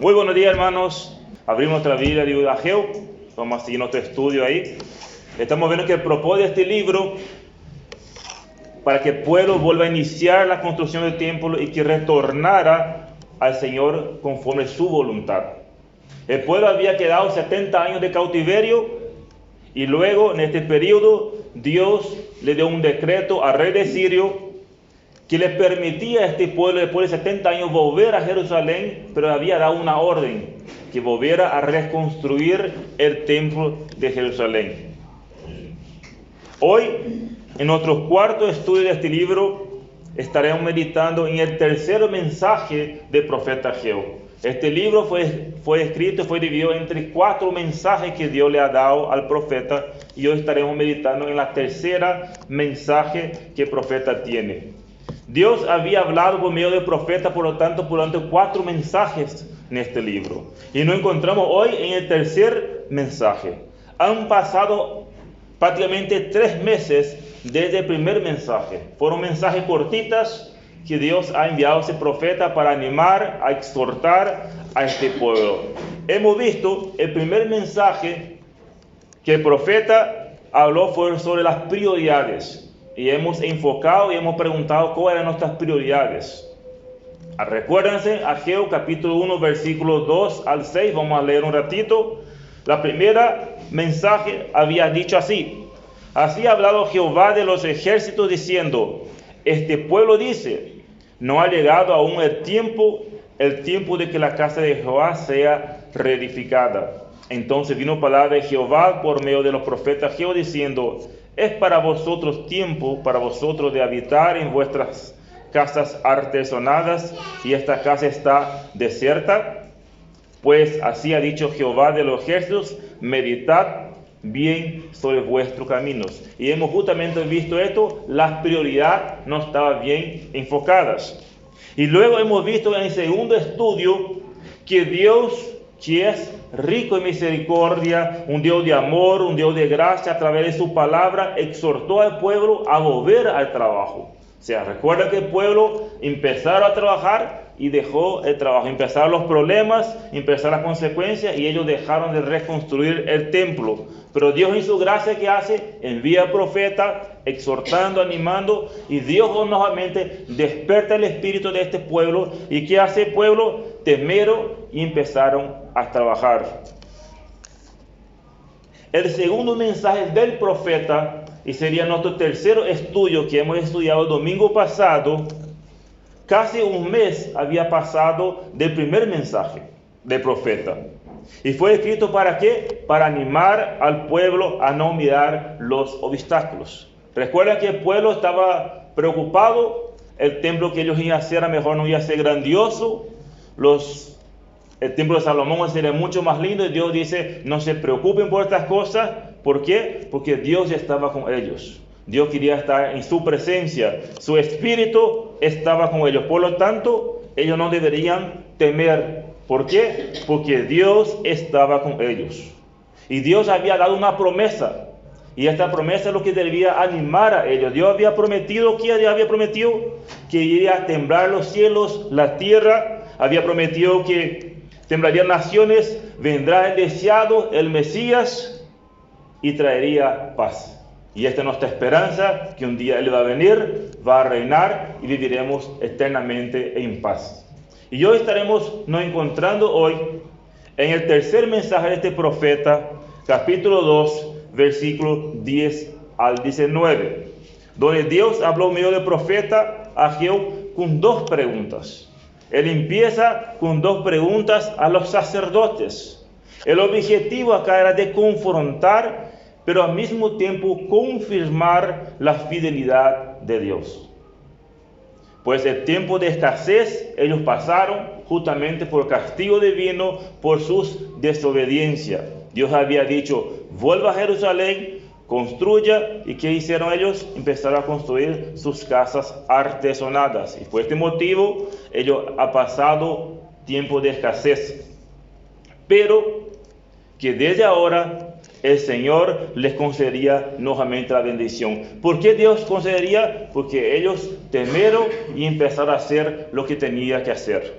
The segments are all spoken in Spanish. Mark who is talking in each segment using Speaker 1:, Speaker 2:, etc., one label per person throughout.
Speaker 1: Muy buenos días, hermanos. Abrimos nuestra Biblia de Ageo. Vamos a seguir nuestro estudio ahí. Estamos viendo que el propósito de este libro para que el pueblo vuelva a iniciar la construcción del templo y que retornara al Señor conforme su voluntad. El pueblo había quedado 70 años de cautiverio y luego en este periodo Dios le dio un decreto al rey de Sirio que le permitía a este pueblo después de 70 años volver a Jerusalén, pero había dado una orden que volviera a reconstruir el templo de Jerusalén. Hoy, en nuestro cuarto estudio de este libro, estaremos meditando en el tercer mensaje del profeta Ageo. Este libro fue escrito, fue dividido entre 4 mensajes que Dios le ha dado al profeta, y hoy estaremos meditando en la tercera mensaje que el profeta tiene. Dios había hablado por medio del profeta, por lo tanto, durante 4 mensajes en este libro. Y nos encontramos hoy en el tercer mensaje. Han pasado prácticamente 3 meses desde el primer mensaje. Fueron mensajes cortitas que Dios ha enviado a ese profeta para animar, a exhortar a este pueblo. Hemos visto el primer mensaje que el profeta habló fue sobre las prioridades. Y hemos enfocado y hemos preguntado cuáles eran nuestras prioridades. Recuérdense, Ageo capítulo 1, versículos 2 al 6, vamos a leer un ratito. La primera mensaje había dicho así: así ha hablado Jehová de los ejércitos diciendo, este pueblo dice, no ha llegado aún el tiempo de que la casa de Jehová sea reedificada. Entonces vino palabra de Jehová por medio de los profetas Ageo diciendo, es para vosotros tiempo, para vosotros de habitar en vuestras casas artesonadas, y esta casa está desierta. Pues así ha dicho Jehová de los ejércitos, meditad bien sobre vuestros caminos. Y hemos justamente visto esto, las prioridades no estaban bien enfocadas. Y luego hemos visto en el segundo estudio que Dios, que es rico en misericordia, un Dios de amor, un Dios de gracia, a través de su palabra, exhortó al pueblo a volver al trabajo. O sea, recuerda que el pueblo empezaron a trabajar y dejó el trabajo. Empezaron los problemas, empezaron las consecuencias y ellos dejaron de reconstruir el templo. Pero Dios en su gracia, ¿qué hace? Envía al profeta, exhortando, animando, y Dios nuevamente desperta el espíritu de este pueblo. ¿Y qué hace el pueblo? Temieron y empezaron a trabajar. El segundo mensaje del profeta, y sería nuestro tercer estudio que hemos estudiado el domingo pasado, casi un mes había pasado del primer mensaje del profeta. ¿Y fue escrito para qué? Para animar al pueblo a no mirar los obstáculos. Recuerda que el pueblo estaba preocupado, el templo que ellos iban a hacer a lo mejor no iba a ser grandioso, el templo de Salomón sería mucho más lindo, y Dios dice, no se preocupen por estas cosas. ¿Por qué? Porque Dios ya estaba con ellos. Dios quería estar en su presencia, su espíritu estaba con ellos. Por lo tanto, ellos no deberían temer. ¿Por qué? Porque Dios estaba con ellos. Y Dios había dado una promesa. Y esta promesa es lo que debía animar a ellos. Dios había prometido, ¿qué había prometido? Que iría a temblar los cielos, la tierra. Había prometido que temblarían naciones, vendrá el deseado, el Mesías, y traería paz. Y esta es nuestra esperanza, que un día Él va a venir, va a reinar y viviremos eternamente en paz. Y hoy estaremos nos encontrando hoy en el tercer mensaje de este profeta, capítulo 2, versículos 10 al 19, donde Dios habló medio del profeta Ageo con 2 preguntas. Él empieza con 2 preguntas a los sacerdotes. El objetivo acá era de confrontar, pero al mismo tiempo confirmar la fidelidad de Dios. Pues el tiempo de escasez ellos pasaron justamente por castigo divino por sus desobediencias. Dios había dicho, vuelva a Jerusalén, construya, y ¿qué hicieron ellos? Empezaron a construir sus casas artesonadas, y por este motivo ellos han pasado tiempo de escasez, pero que desde ahora el Señor les concedería nuevamente la bendición. ¿Por qué Dios concedería? Porque ellos temieron y empezaron a hacer lo que tenía que hacer.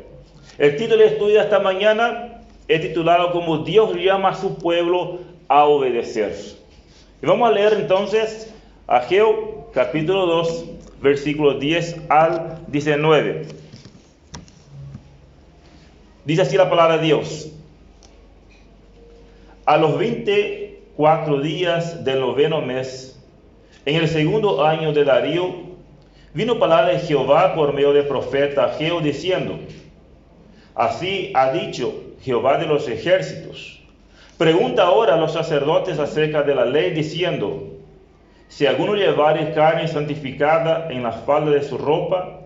Speaker 1: El título de estudio de esta mañana es titulado como Dios llama a su pueblo a obedecer. Y vamos a leer entonces Ageo capítulo 2, versículos 10 al 19. Dice así la palabra de Dios. A los 24 días del 9º mes, en el 2º año de Darío, vino palabra de Jehová por medio del profeta Ageo diciendo: Así ha dicho Jehová de los ejércitos. Pregunta ahora a los sacerdotes acerca de la ley diciendo: Si alguno llevare carne santificada en la falda de su ropa,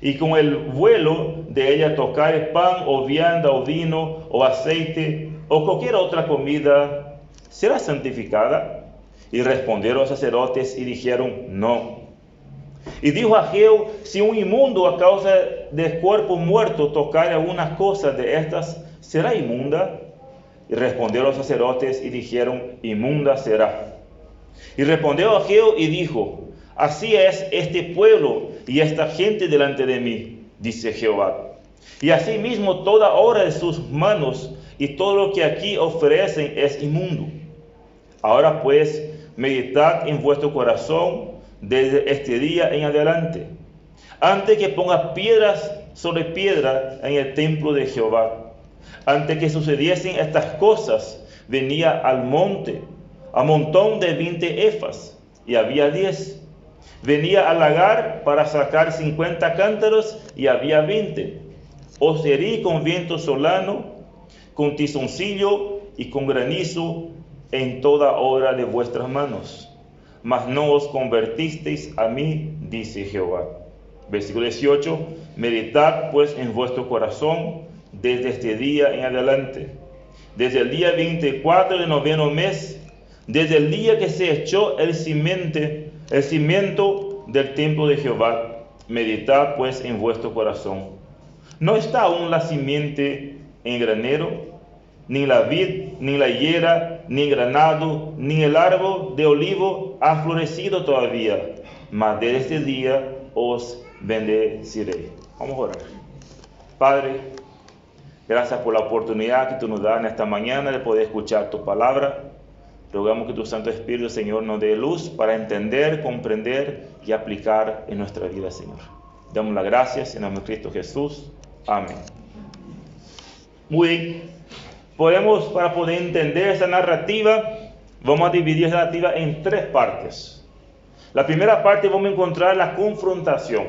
Speaker 1: y con el vuelo de ella tocare pan o vianda o vino o aceite o cualquier otra comida, ¿será santificada? Y respondieron los sacerdotes y dijeron: No. Y dijo Ageo: Si un inmundo a causa de cuerpo muerto tocare alguna cosa de estas, ¿será inmunda? Y respondieron los sacerdotes y dijeron: Inmunda será. Y respondió Ageo y dijo: Así es este pueblo y esta gente delante de mí, dice Jehová. Y asimismo toda obra de sus manos y todo lo que aquí ofrecen es inmundo. Ahora pues, meditad en vuestro corazón desde este día en adelante, antes que ponga piedras sobre piedra en el templo de Jehová. Antes que sucediesen estas cosas, venía al monte, a montón de 20 efas, y había 10. Venía al lagar para sacar 50 cántaros, y había 20. Os herí con viento solano, con tizoncillo y con granizo en toda obra de vuestras manos. Mas no os convertisteis a mí, dice Jehová. Versículo 18. Meditad pues en vuestro corazón desde este día en adelante, desde el día 24 del 9º mes, desde el día que se echó el cimiento del templo de Jehová. Meditad pues en vuestro corazón. ¿No está aún la simiente en granero? Ni la vid, ni la higuera, ni el granado, ni el árbol de olivo ha florecido todavía, mas desde este día os bendeciré. Vamos a orar. Padre, gracias por la oportunidad que tú nos das en esta mañana de poder escuchar tu palabra. Rogamos que tu Santo Espíritu, Señor, nos dé luz para entender, comprender y aplicar en nuestra vida, Señor. Damos las gracias en nombre de Cristo Jesús. Amén. Muy bien. Para poder entender esa narrativa, vamos a dividir esa narrativa en 3 partes. La primera parte vamos a encontrar la confrontación.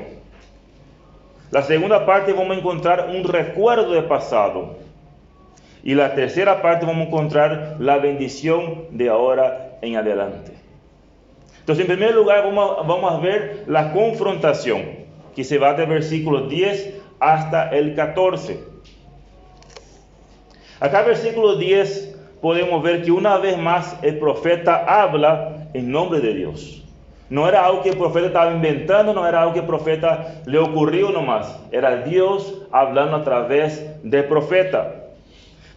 Speaker 1: La segunda parte vamos a encontrar un recuerdo del pasado. Y la tercera parte vamos a encontrar la bendición de ahora en adelante. Entonces, en primer lugar, vamos a ver la confrontación, que se va del versículo 10 hasta el 14. Acá en versículo 10 podemos ver que una vez más el profeta habla en nombre de Dios. No era algo que el profeta estaba inventando, no era algo que el profeta le ocurrió nomás. Era Dios hablando a través del profeta.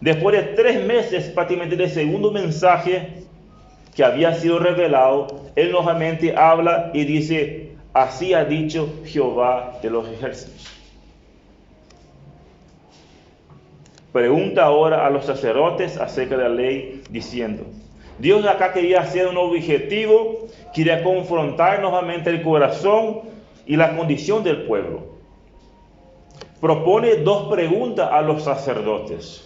Speaker 1: Después de 3 meses, prácticamente del segundo mensaje que había sido revelado, él nuevamente habla y dice: Así ha dicho Jehová de los ejércitos. Pregunta ahora a los sacerdotes acerca de la ley diciendo: Dios acá quería hacer un objetivo, quería confrontar nuevamente el corazón y la condición del pueblo. Propone 2 preguntas a los sacerdotes.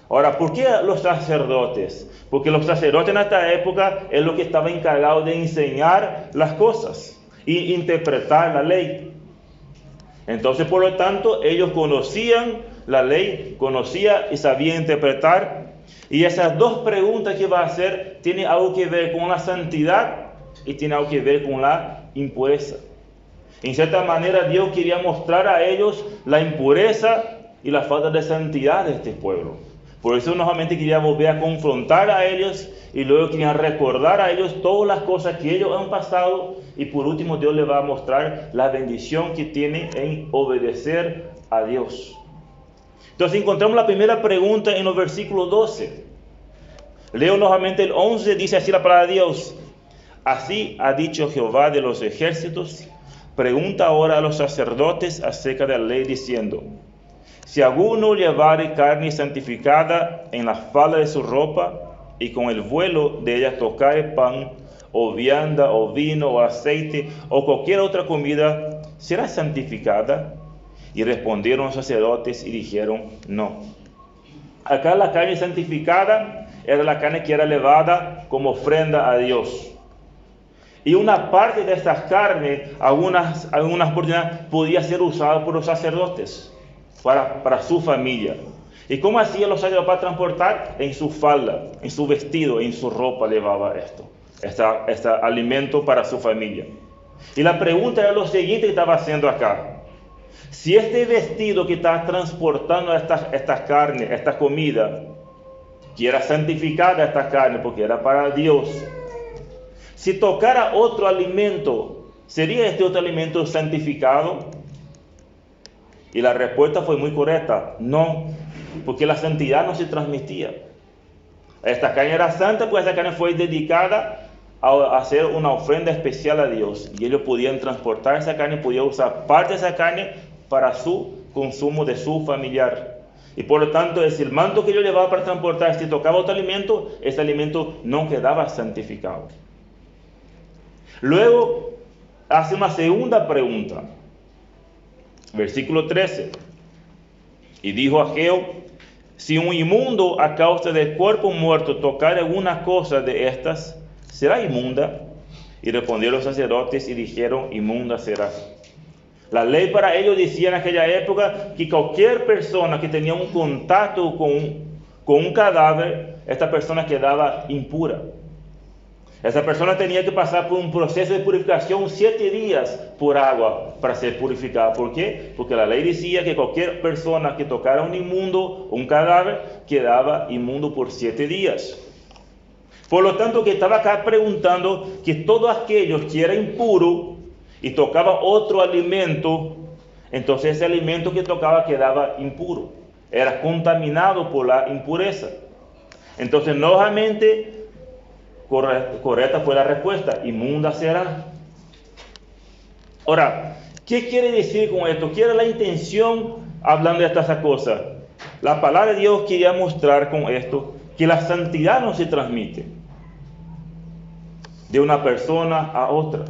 Speaker 1: Ahora, ¿por qué los sacerdotes? Porque los sacerdotes en esta época es lo que estaba encargado de enseñar las cosas y interpretar la ley. Entonces, por lo tanto, ellos conocían la ley, conocían y sabían interpretar. Y esas 2 preguntas que va a hacer tienen algo que ver con la santidad y tienen algo que ver con la impureza. En cierta manera, Dios quería mostrar a ellos la impureza y la falta de santidad de este pueblo. Por eso nuevamente quería volver a confrontar a ellos y luego quería recordar a ellos todas las cosas que ellos han pasado, y por último Dios les va a mostrar la bendición que tiene en obedecer a Dios. Entonces encontramos la primera pregunta en los versículos 12. Leo nuevamente el 11, dice así la palabra de Dios: Así ha dicho Jehová de los ejércitos. Pregunta ahora a los sacerdotes acerca de la ley diciendo: Si alguno llevare carne santificada en la falda de su ropa, y con el vuelo de ella tocare pan, o vianda, o vino, o aceite, o cualquier otra comida, ¿será santificada? Y respondieron los sacerdotes y dijeron, no. Acá la carne santificada era la carne que era llevada como ofrenda a Dios. Y una parte de estas carnes, algunas oportunidades, podía ser usada por los sacerdotes para su familia. ¿Y cómo hacían los sacerdotes para transportar? En su falda, en su vestido, en su ropa llevaba este alimento para su familia. Y la pregunta era lo siguiente que estaba haciendo acá. Si este vestido que está transportando esta carne, esta comida, que era santificada esta carne porque era para Dios, si tocara otro alimento, ¿sería este otro alimento santificado? Y la respuesta fue muy correcta, no, porque la santidad no se transmitía. Esta carne era santa, pues esta carne fue dedicada a hacer una ofrenda especial a Dios, y ellos podían transportar esa carne, podían usar parte de esa carne para su consumo de su familiar. Y por lo tanto, el manto que yo llevaba para transportar, si tocaba otro alimento, ese alimento no quedaba santificado. Luego hace una segunda pregunta. Versículo 13. Y dijo Ageo, si un inmundo a causa del cuerpo muerto tocare alguna cosa de estas, ¿será inmunda? Y respondieron los sacerdotes y dijeron, inmunda será. La ley para ellos decía en aquella época que cualquier persona que tenía un contacto con un cadáver, esta persona quedaba impura. Esa persona tenía que pasar por un proceso de purificación 7 días por agua para ser purificada. ¿Por qué? Porque la ley decía que cualquier persona que tocara un inmundo, un cadáver, quedaba inmundo por 7 días. Por lo tanto, que estaba acá preguntando que todos aquellos que era impuro y tocaba otro alimento, entonces ese alimento que tocaba quedaba impuro, era contaminado por la impureza. Entonces, nuevamente, correcta fue la respuesta, inmunda será. Ahora, ¿qué quiere decir con esto? ¿Qué era la intención hablando de estas cosas? La palabra de Dios quería mostrar con esto que la santidad no se transmite de una persona a otra,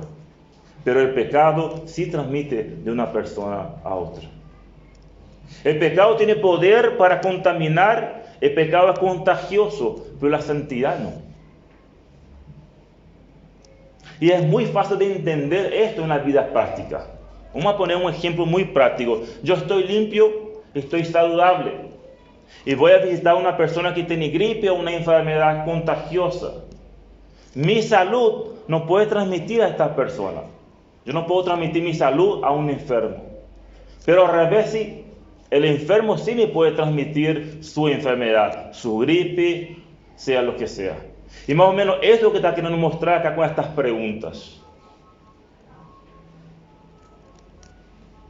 Speaker 1: pero el pecado sí transmite de una persona a otra. El pecado tiene poder para contaminar, el pecado es contagioso, pero la santidad no. Y es muy fácil de entender esto en la vida práctica. Vamos a poner un ejemplo muy práctico. Yo estoy limpio, estoy saludable, y voy a visitar a una persona que tiene gripe o una enfermedad contagiosa. Mi salud no puede transmitir a esta persona. Yo no puedo transmitir mi salud a un enfermo. Pero al revés, sí, el enfermo sí me puede transmitir su enfermedad, su gripe, sea lo que sea. Y más o menos es lo que está queriendo mostrar acá con estas preguntas.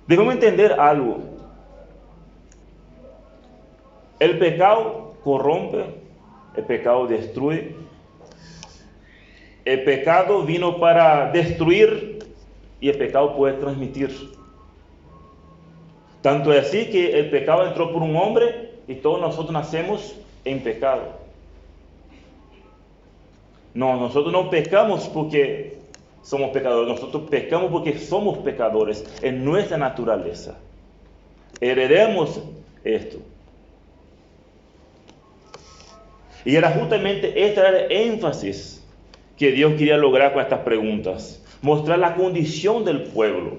Speaker 1: Debemos entender algo. El pecado corrompe, el pecado destruye. El pecado vino para destruir y el pecado puede transmitir. Tanto es así que el pecado entró por un hombre y todos nosotros nacemos en pecado. No, nosotros no pecamos porque somos pecadores, nosotros pecamos porque somos pecadores, en nuestra naturaleza. Heredemos esto. Y era justamente este era el énfasis que Dios quería lograr con estas preguntas. Mostrar la condición del pueblo.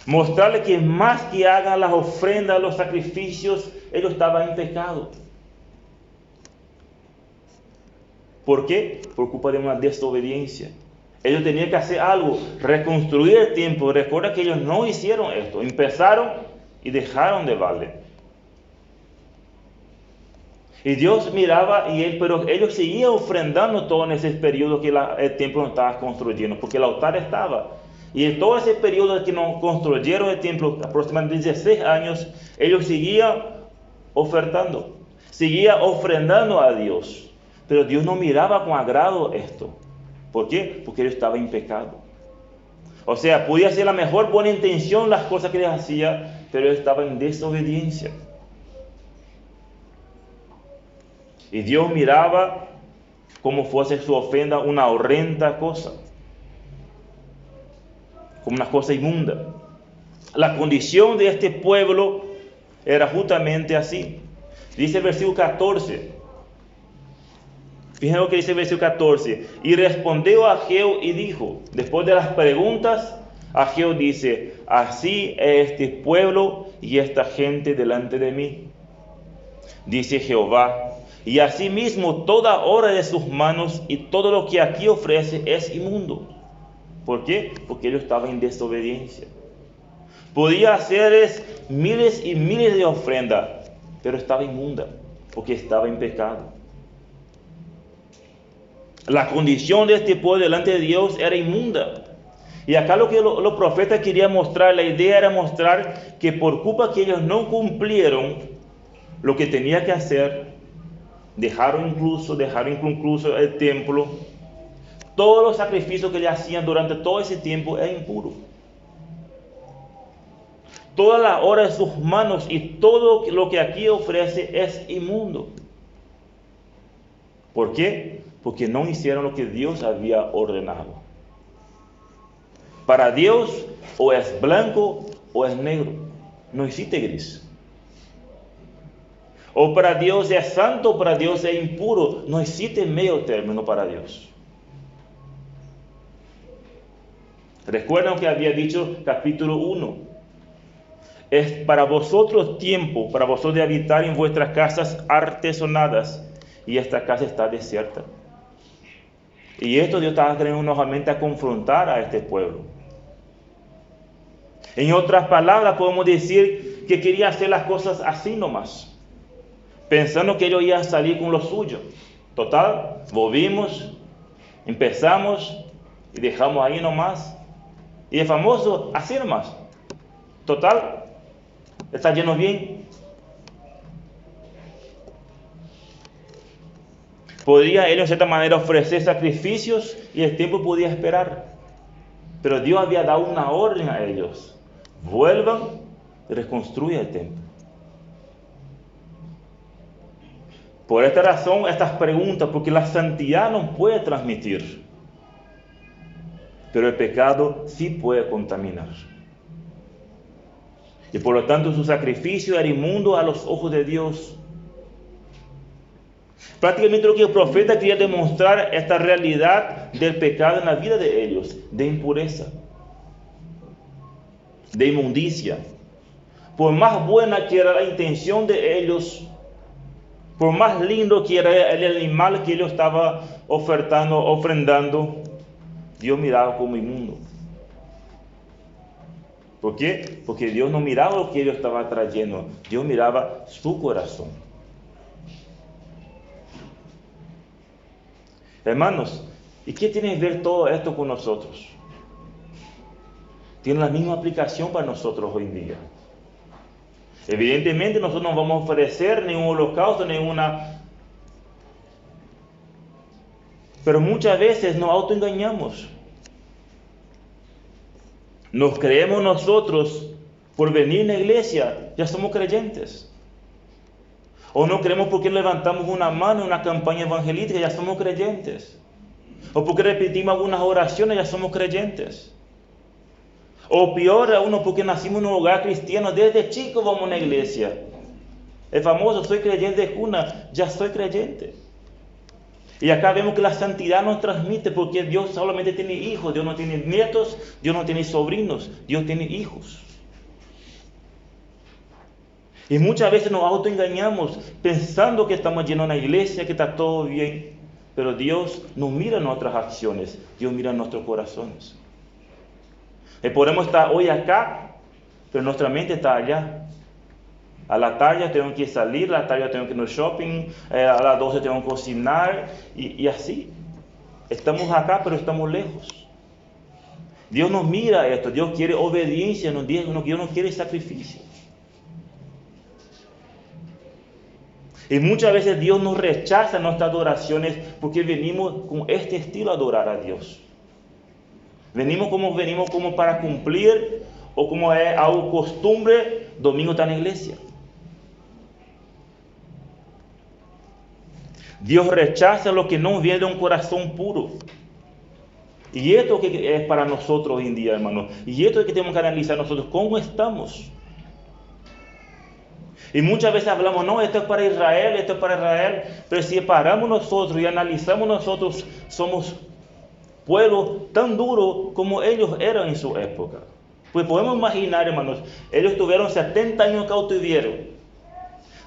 Speaker 1: Mostrarle que más que hagan las ofrendas, los sacrificios, ellos estaban en pecado. ¿Por qué? Por culpa de una desobediencia. Ellos tenían que hacer algo, reconstruir el templo. Recuerda que ellos no hicieron esto. Empezaron y dejaron de valer. Y Dios miraba, pero ellos seguían ofrendando todo en ese periodo que el templo no estaba construyendo, porque el altar estaba. Y en todo ese periodo que no construyeron el templo, aproximadamente 16 años, ellos seguían ofertando, seguían ofrendando a Dios. Pero Dios no miraba con agrado esto. ¿Por qué? Porque ellos estaban en pecado. O sea, podía ser la mejor buena intención las cosas que ellos hacían, pero estaba en desobediencia. Y Dios miraba como fuese su ofrenda una horrenda cosa, como una cosa inmunda. La condición de este pueblo era justamente así. Dice el versículo 14. Fíjense lo que dice el versículo 14. Y respondió Ageo y dijo, después de las preguntas, Ageo dice, así es este pueblo y esta gente delante de mí, dice Jehová, y asimismo toda obra de sus manos y todo lo que aquí ofrece es inmundo. ¿Por qué? Porque ellos estaban en desobediencia. Podía hacerles miles y miles de ofrendas, pero estaba inmunda, porque estaba en pecado. La condición de este pueblo delante de Dios era inmunda. Y acá lo que los profetas querían mostrar, la idea era mostrar que por culpa que ellos no cumplieron lo que tenía que hacer, dejaron inconcluso el templo, todos los sacrificios que le hacían durante todo ese tiempo eran impuros. Toda la obra de sus manos y todo lo que aquí ofrece es inmundo. ¿Por qué? Porque no hicieron lo que Dios había ordenado. Para Dios o es blanco o es negro, no existe gris. O para Dios es santo o para Dios es impuro, no existe medio término para Dios. Recuerdan que había dicho capítulo 1. Es para vosotros tiempo, para vosotros de habitar en vuestras casas artesonadas, y esta casa está desierta. Y esto Dios estaba queriendo nuevamente a confrontar a este pueblo. En otras palabras, podemos decir que quería hacer las cosas así nomás, pensando que ellos iban a salir con lo suyo. Total, volvimos, empezamos y dejamos ahí nomás. Y el famoso, así nomás. Total, está lleno bien. Podría él de cierta manera ofrecer sacrificios y el tiempo podía esperar. Pero Dios había dado una orden a ellos. Vuelvan y reconstruyan el templo. Por esta razón, estas preguntas, porque la santidad no puede transmitir, pero el pecado sí puede contaminar. Y por lo tanto su sacrificio era inmundo a los ojos de Dios. Prácticamente lo que el profeta quería demostrar esta realidad del pecado en la vida de ellos, de impureza, de inmundicia. Por más buena que era la intención de ellos, por más lindo que era el animal que ellos estaban ofrendando, Dios miraba como inmundo. ¿Por qué? Porque Dios no miraba lo que ellos estaban trayendo, Dios miraba su corazón. Hermanos, ¿y qué tiene que ver todo esto con nosotros? Tiene la misma aplicación para nosotros hoy en día. Evidentemente nosotros no vamos a ofrecer ningún holocausto, pero muchas veces nos autoengañamos. Nos creemos nosotros, por venir en la iglesia, ya somos creyentes. O no creemos porque levantamos una mano en una campaña evangelística, ya somos creyentes. O porque repetimos algunas oraciones, ya somos creyentes. O peor aún, porque nacimos en un hogar cristiano, desde chico vamos a una iglesia. El famoso, soy creyente de cuna, ya soy creyente. Y acá vemos que la santidad nos transmite, porque Dios solamente tiene hijos, Dios no tiene nietos, Dios no tiene sobrinos, Dios tiene hijos. Y muchas veces nos autoengañamos pensando que estamos llenos de una iglesia, que está todo bien. Pero Dios no mira nuestras acciones, Dios mira nuestros corazones. Y podemos estar hoy acá, pero nuestra mente está allá. A la tarde tengo que salir, a la tarde tengo que ir al shopping, a las 12 tengo que cocinar, y así. Estamos acá, pero estamos lejos. Dios nos mira esto, Dios quiere obediencia, Dios no quiere sacrificio. Y muchas veces Dios nos rechaza nuestras adoraciones porque venimos con este estilo a adorar a Dios. Venimos como para cumplir, o como es algo costumbre, domingo está en la iglesia. Dios rechaza lo que no viene de un corazón puro. Y esto que es para nosotros hoy en día, hermanos. Y esto es que tenemos que analizar nosotros. ¿Cómo estamos? Y muchas veces hablamos, no, esto es para Israel, esto es para Israel. Pero si paramos nosotros y analizamos nosotros, somos pueblo tan duro como ellos eran en su época. Pues podemos imaginar, hermanos, ellos tuvieron 70 años de cautiverio.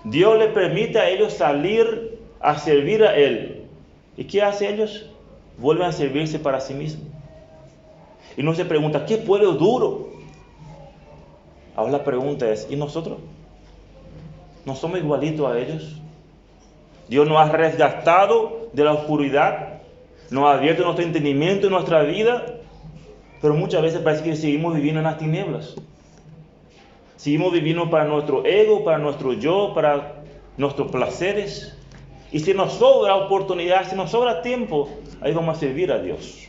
Speaker 1: Dios les permite a ellos salir a servir a Él. ¿Y qué hacen ellos? Vuelven a servirse para sí mismos. Y uno se pregunta, ¿qué pueblo duro? Ahora la pregunta es, ¿y nosotros? ¿No somos igualitos a ellos? Dios nos ha rescatado de la oscuridad, nos ha abierto nuestro entendimiento en nuestra vida, pero muchas veces parece que seguimos viviendo en las tinieblas. Seguimos viviendo para nuestro ego, para nuestro yo, para nuestros placeres. Y si nos sobra oportunidad, si nos sobra tiempo, ahí vamos a servir a Dios.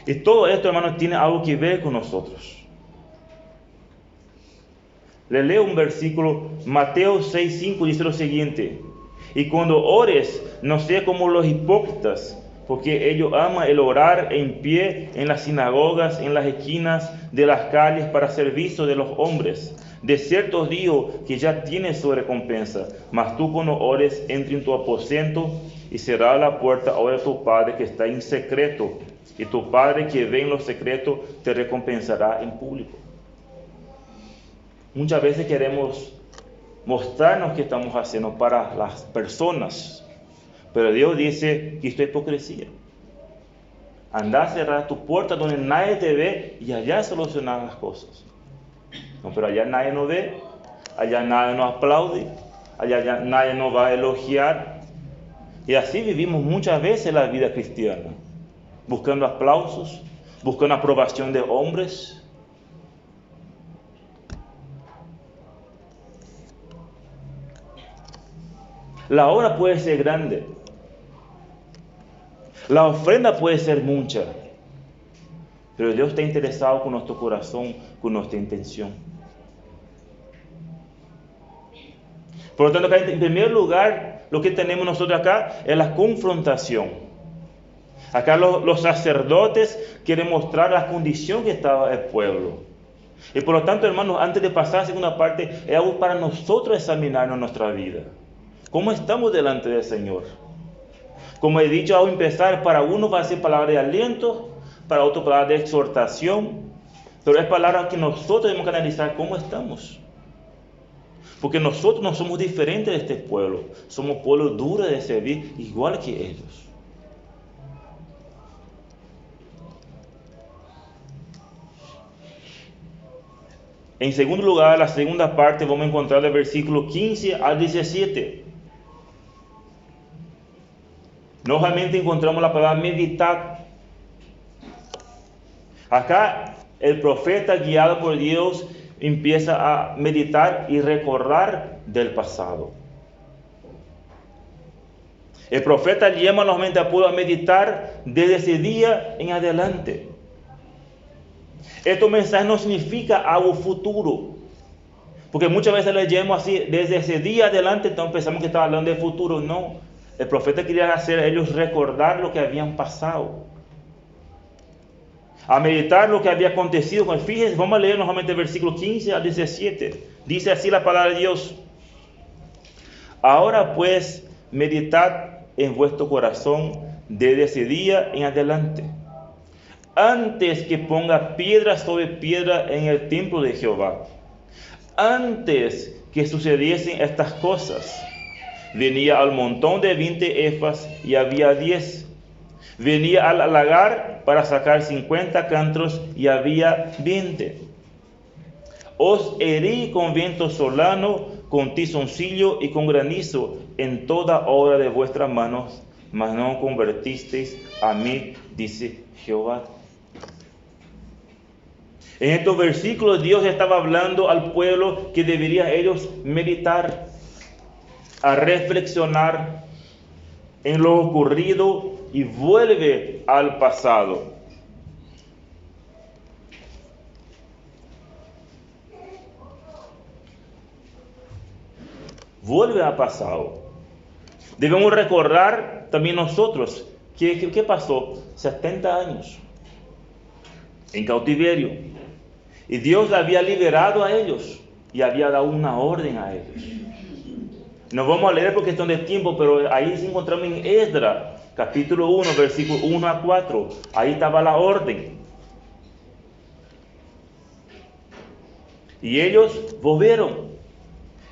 Speaker 1: Y todo esto, hermanos, tiene algo que ver con nosotros. Le leo un versículo, Mateo 6:5 dice lo siguiente: y cuando ores, no seas como los hipócritas, porque ellos aman el orar en pie en las sinagogas, en las esquinas de las calles para ser vistos de los hombres. De cierto os digo que ya tienes su recompensa. Mas tú cuando ores, entra en tu aposento y cerrada la puerta, ora a tu Padre que está en secreto, y tu Padre que ve en lo secreto te recompensará en público. Muchas veces queremos mostrarnos que estamos haciendo para las personas, pero Dios dice que esto es hipocresía. Anda a cerrar tu puerta donde nadie te ve y allá solucionar las cosas. No, pero allá nadie nos ve, allá nadie nos aplaude, allá nadie nos va a elogiar. Y así vivimos muchas veces la vida cristiana, buscando aplausos, buscando aprobación de hombres. La obra puede ser grande, la ofrenda puede ser mucha, pero Dios está interesado con nuestro corazón, con nuestra intención. Por lo tanto, acá, en primer lugar, lo que tenemos nosotros acá es la confrontación. Acá los sacerdotes quieren mostrar la condición que estaba el pueblo. Y por lo tanto, hermanos, antes de pasar a la segunda parte, es algo para nosotros examinarnos nuestra vida. ¿Cómo estamos delante del Señor? Como he dicho al empezar, para uno va a ser palabra de aliento, para otro palabra de exhortación, pero es palabra que nosotros tenemos que analizar cómo estamos. Porque nosotros no somos diferentes de este pueblo, somos pueblo duro de servir, igual que ellos. En segundo lugar, la segunda parte vamos a encontrar del versículo 15 al 17. Nuevamente encontramos la palabra meditar. Acá el profeta, guiado por Dios, empieza a meditar y recordar del pasado. El profeta llama nuevamente al pueblo a meditar desde ese día en adelante. Este mensaje no significa algo futuro, porque muchas veces le llamamos así, desde ese día adelante, entonces pensamos que estaba hablando del futuro. No. El profeta quería hacer a ellos recordar lo que habían pasado, a meditar lo que había acontecido. Fíjense, vamos a leer nuevamente el versículo 15 al 17. Dice así la palabra de Dios: ahora pues meditad en vuestro corazón desde ese día en adelante, antes que ponga piedra sobre piedra en el templo de Jehová. Antes que sucediesen estas cosas, venía al montón de 20 efas y había 10. Venía al lagar para sacar 50 cantros y había 20. Os herí con viento solano, con tizoncillo y con granizo en toda obra de vuestras manos, mas no convertisteis a mí, dice Jehová. En estos versículos Dios estaba hablando al pueblo que debería ellos meditar, a reflexionar, en lo ocurrido y vuelve al pasado. Vuelve al pasado. Debemos recordar también nosotros ¿qué pasó? 70 años en cautiverio. Y Dios había liberado a ellos y había dado una orden a ellos. No vamos a leer por cuestión de tiempo, pero ahí se encontramos en Esdras, capítulo 1, versículo 1 a 4. Ahí estaba la orden. Y ellos volvieron,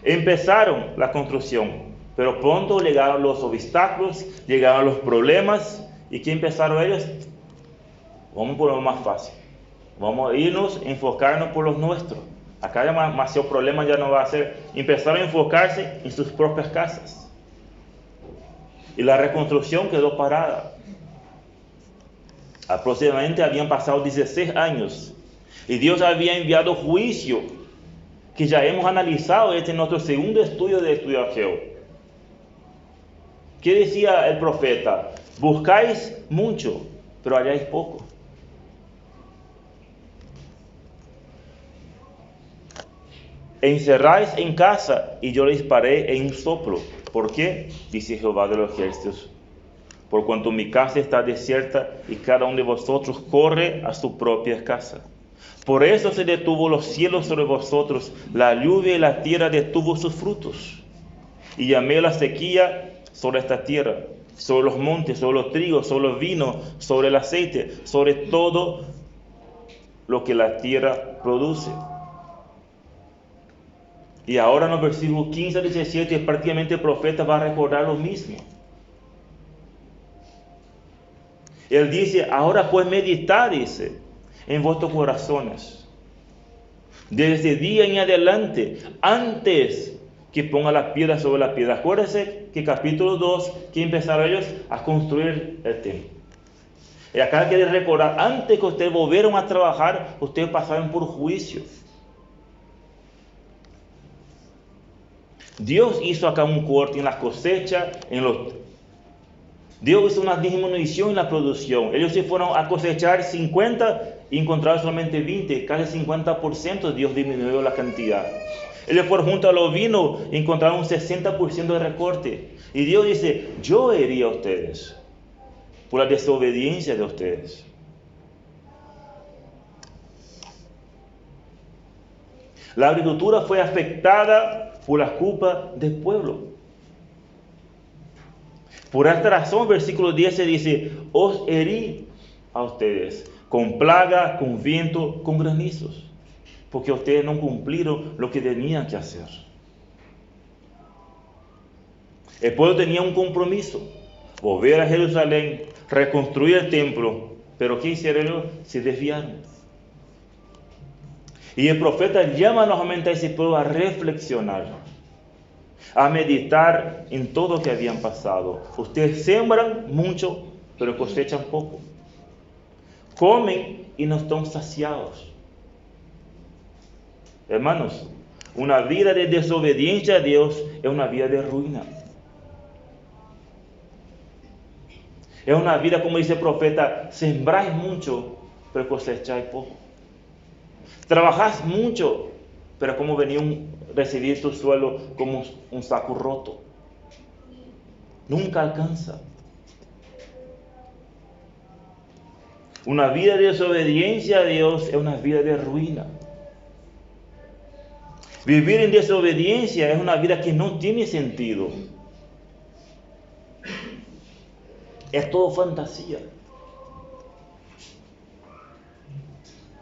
Speaker 1: empezaron la construcción. Pero pronto llegaron los obstáculos, llegaron los problemas. ¿Y qué empezaron ellos? Vamos por lo más fácil. Vamos a irnos, enfocarnos por los nuestros. Acá ya demasiado problema ya no va a ser. Empezaron a enfocarse en sus propias casas. Y la reconstrucción quedó parada. Aproximadamente habían pasado 16 años. Y Dios había enviado juicio, que ya hemos analizado en nuestro segundo estudio de Estudio Ageo. ¿Qué decía el profeta? Buscáis mucho, pero halláis poco. Encerráis en casa y yo les disparé en un soplo. ¿Por qué? Dice Jehová de los ejércitos. Por cuanto mi casa está desierta y cada uno de vosotros corre a su propia casa. Por eso se detuvo los cielos sobre vosotros, la lluvia y la tierra detuvo sus frutos. Y llamé la sequía sobre esta tierra, sobre los montes, sobre los trigos, sobre los vinos, sobre el aceite, sobre todo lo que la tierra produce. Y ahora en los versículos 15 al 17 prácticamente el profeta va a recordar lo mismo. Él dice, ahora pues meditad, dice, en vuestros corazones, desde este día en adelante, antes que ponga la piedra sobre la piedra. Acuérdense que capítulo 2, que empezaron ellos a construir el templo. Y acá quiere recordar, antes que ustedes volvieron a trabajar, ustedes pasaron por juicio. Dios hizo acá un corte en la cosecha, Dios hizo una disminución en la producción. Ellos se fueron a cosechar 50 y encontraron solamente 20, casi 50%. Dios disminuyó la cantidad. Ellos fueron junto a los vinos y encontraron un 60% de recorte. Y Dios dice, yo hería a ustedes por la desobediencia de ustedes. La agricultura fue afectada por la culpa del pueblo. Por esta razón, versículo 10 se dice, os herí a ustedes con plaga, con viento, con granizos, porque ustedes no cumplieron lo que tenían que hacer. El pueblo tenía un compromiso, volver a Jerusalén, reconstruir el templo, pero ¿qué hicieron ellos? Se desviaron. Y el profeta llama nuevamente a ese pueblo a reflexionar, a meditar en todo lo que habían pasado. Ustedes siembran mucho, pero cosechan poco. Comen y no están saciados. Hermanos, una vida de desobediencia a Dios es una vida de ruina. Es una vida, como dice el profeta, sembráis mucho, pero cosecháis poco. Trabajáis mucho, pero como venía recibir tu suelo como un saco roto. Nunca alcanza. Una vida de desobediencia a Dios es una vida de ruina. Vivir en desobediencia es una vida que no tiene sentido. Es todo fantasía.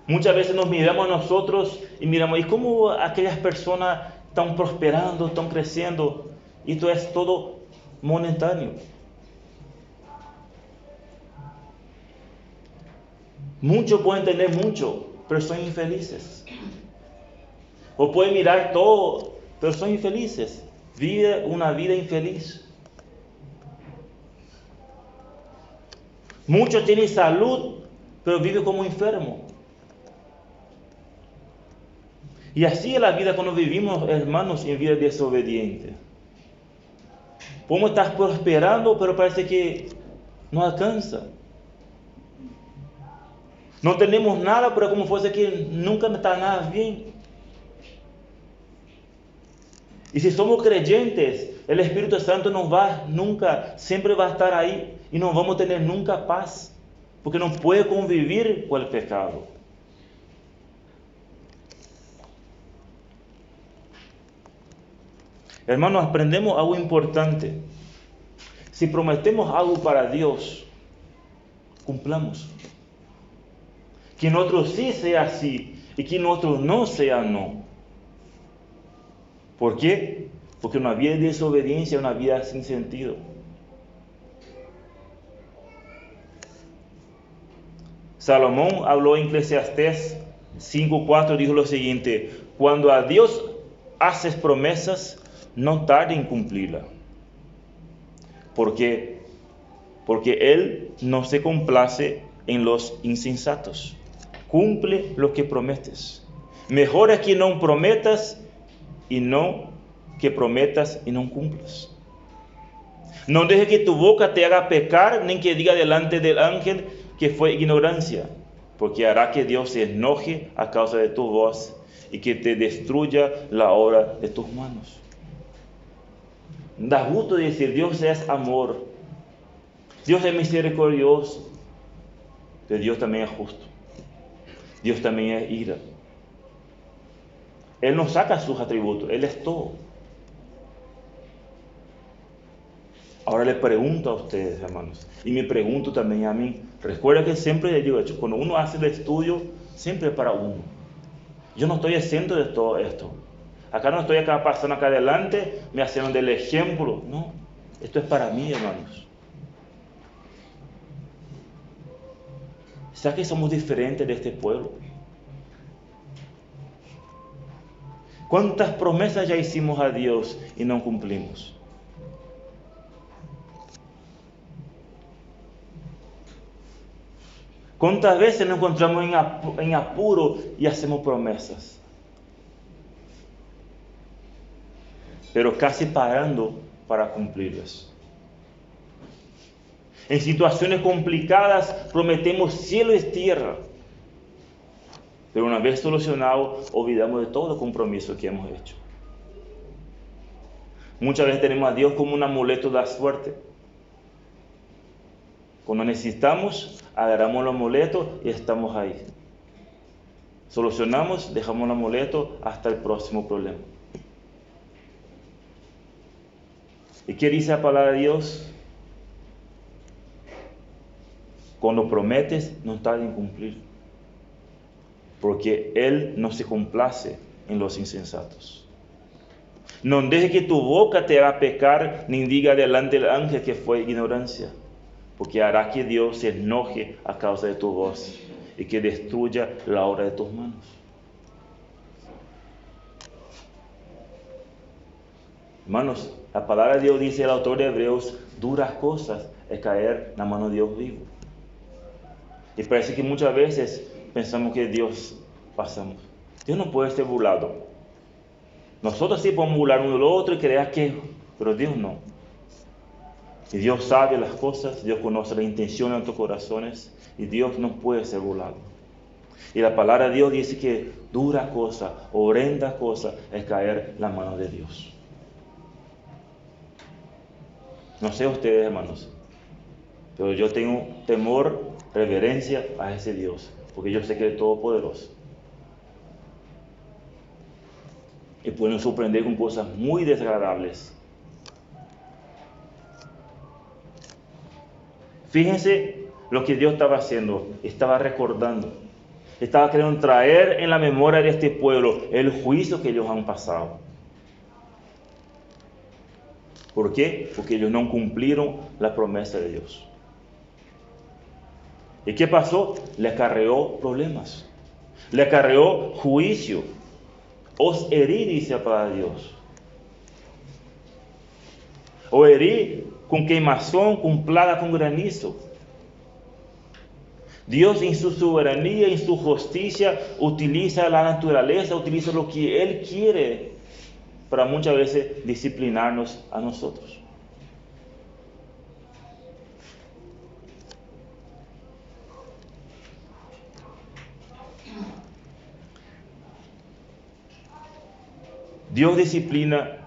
Speaker 1: Muchas veces nos miramos a nosotros y miramos, ¿y cómo aquellas personas están prosperando, están creciendo? Y esto es todo momentáneo. Muchos pueden tener mucho, pero son infelices. O pueden mirar todo, pero son infelices. Vive una vida infeliz. Muchos tienen salud, pero viven como enfermos. Y así es la vida cuando vivimos, hermanos, en vida desobediente. Podemos estar prosperando, pero parece que no alcanza. No tenemos nada, pero como fuese que nunca está nada bien. Y si somos creyentes, el Espíritu Santo nos va nunca, siempre va a estar ahí y no vamos a tener nunca paz, porque no puede convivir con el pecado. Hermanos, aprendemos algo importante. Si prometemos algo para Dios, cumplamos. Que en otros sí sea así y que en otros no sea no. ¿Por qué? Porque una vida de desobediencia es una vida sin sentido. Salomón habló en Eclesiastés 5:4, dijo lo siguiente: cuando a Dios haces promesas, no tarde en cumplirla. ¿Por qué? Porque Él no se complace en los insensatos. Cumple lo que prometes. Mejor es que no prometas y no que prometas y no cumplas. No dejes que tu boca te haga pecar, ni que diga delante del ángel que fue ignorancia, porque hará que Dios se enoje a causa de tu voz y que te destruya la obra de tus manos. Da gusto decir: Dios es amor, Dios es misericordioso, pero Dios también es justo, Dios también es ira. Él no saca sus atributos, Él es todo. Ahora le pregunto a ustedes, hermanos, y me pregunto también a mí. Recuerda que siempre les digo, cuando uno hace el estudio, siempre es para uno. Yo no estoy haciendo de todo esto. Acá no estoy acá pasando acá adelante, me haciendo del ejemplo. No, esto es para mí, hermanos. ¿Sabes que somos diferentes de este pueblo? ¿Cuántas promesas ya hicimos a Dios y no cumplimos? ¿Cuántas veces nos encontramos en apuro y hacemos promesas? Pero casi parando para cumplirlas. En situaciones complicadas prometemos cielo y tierra, pero una vez solucionado, olvidamos de todo el compromiso que hemos hecho. Muchas veces tenemos a Dios como un amuleto de la suerte. Cuando necesitamos, agarramos el amuleto y estamos ahí. Solucionamos, dejamos el amuleto hasta el próximo problema. ¿Y qué dice la palabra de Dios? Cuando prometes, no tardes en cumplir, porque Él no se complace en los insensatos. No deje que tu boca te haga pecar, ni diga delante del ángel que fue ignorancia, porque hará que Dios se enoje a causa de tu voz y que destruya la obra de tus manos. Hermanos, la palabra de Dios dice el autor de Hebreos: duras cosas es caer en la mano de Dios vivo. Y parece que muchas veces pensamos que Dios pasamos. Dios no puede ser burlado. Nosotros sí podemos burlar uno del otro y creer que, pero Dios no. Y Dios sabe las cosas, Dios conoce la intención de nuestros corazones y Dios no puede ser burlado. Y la palabra de Dios dice que dura cosa, horrenda cosa es caer en la mano de Dios. No sé ustedes, hermanos, pero yo tengo temor, reverencia a ese Dios, porque yo sé que es todopoderoso. Y pueden sorprender con cosas muy desagradables. Fíjense lo que Dios estaba haciendo, estaba recordando, estaba queriendo traer en la memoria de este pueblo el juicio que ellos han pasado. ¿Por qué? Porque ellos no cumplieron la promesa de Dios. ¿Y qué pasó? Le acarreó problemas, le acarreó juicio. Os herí, dice la palabra de Dios. O herí con quemazón, con plaga, con granizo. Dios en su soberanía, en su justicia, utiliza la naturaleza, utiliza lo que Él quiere para muchas veces disciplinarnos a nosotros. Dios disciplina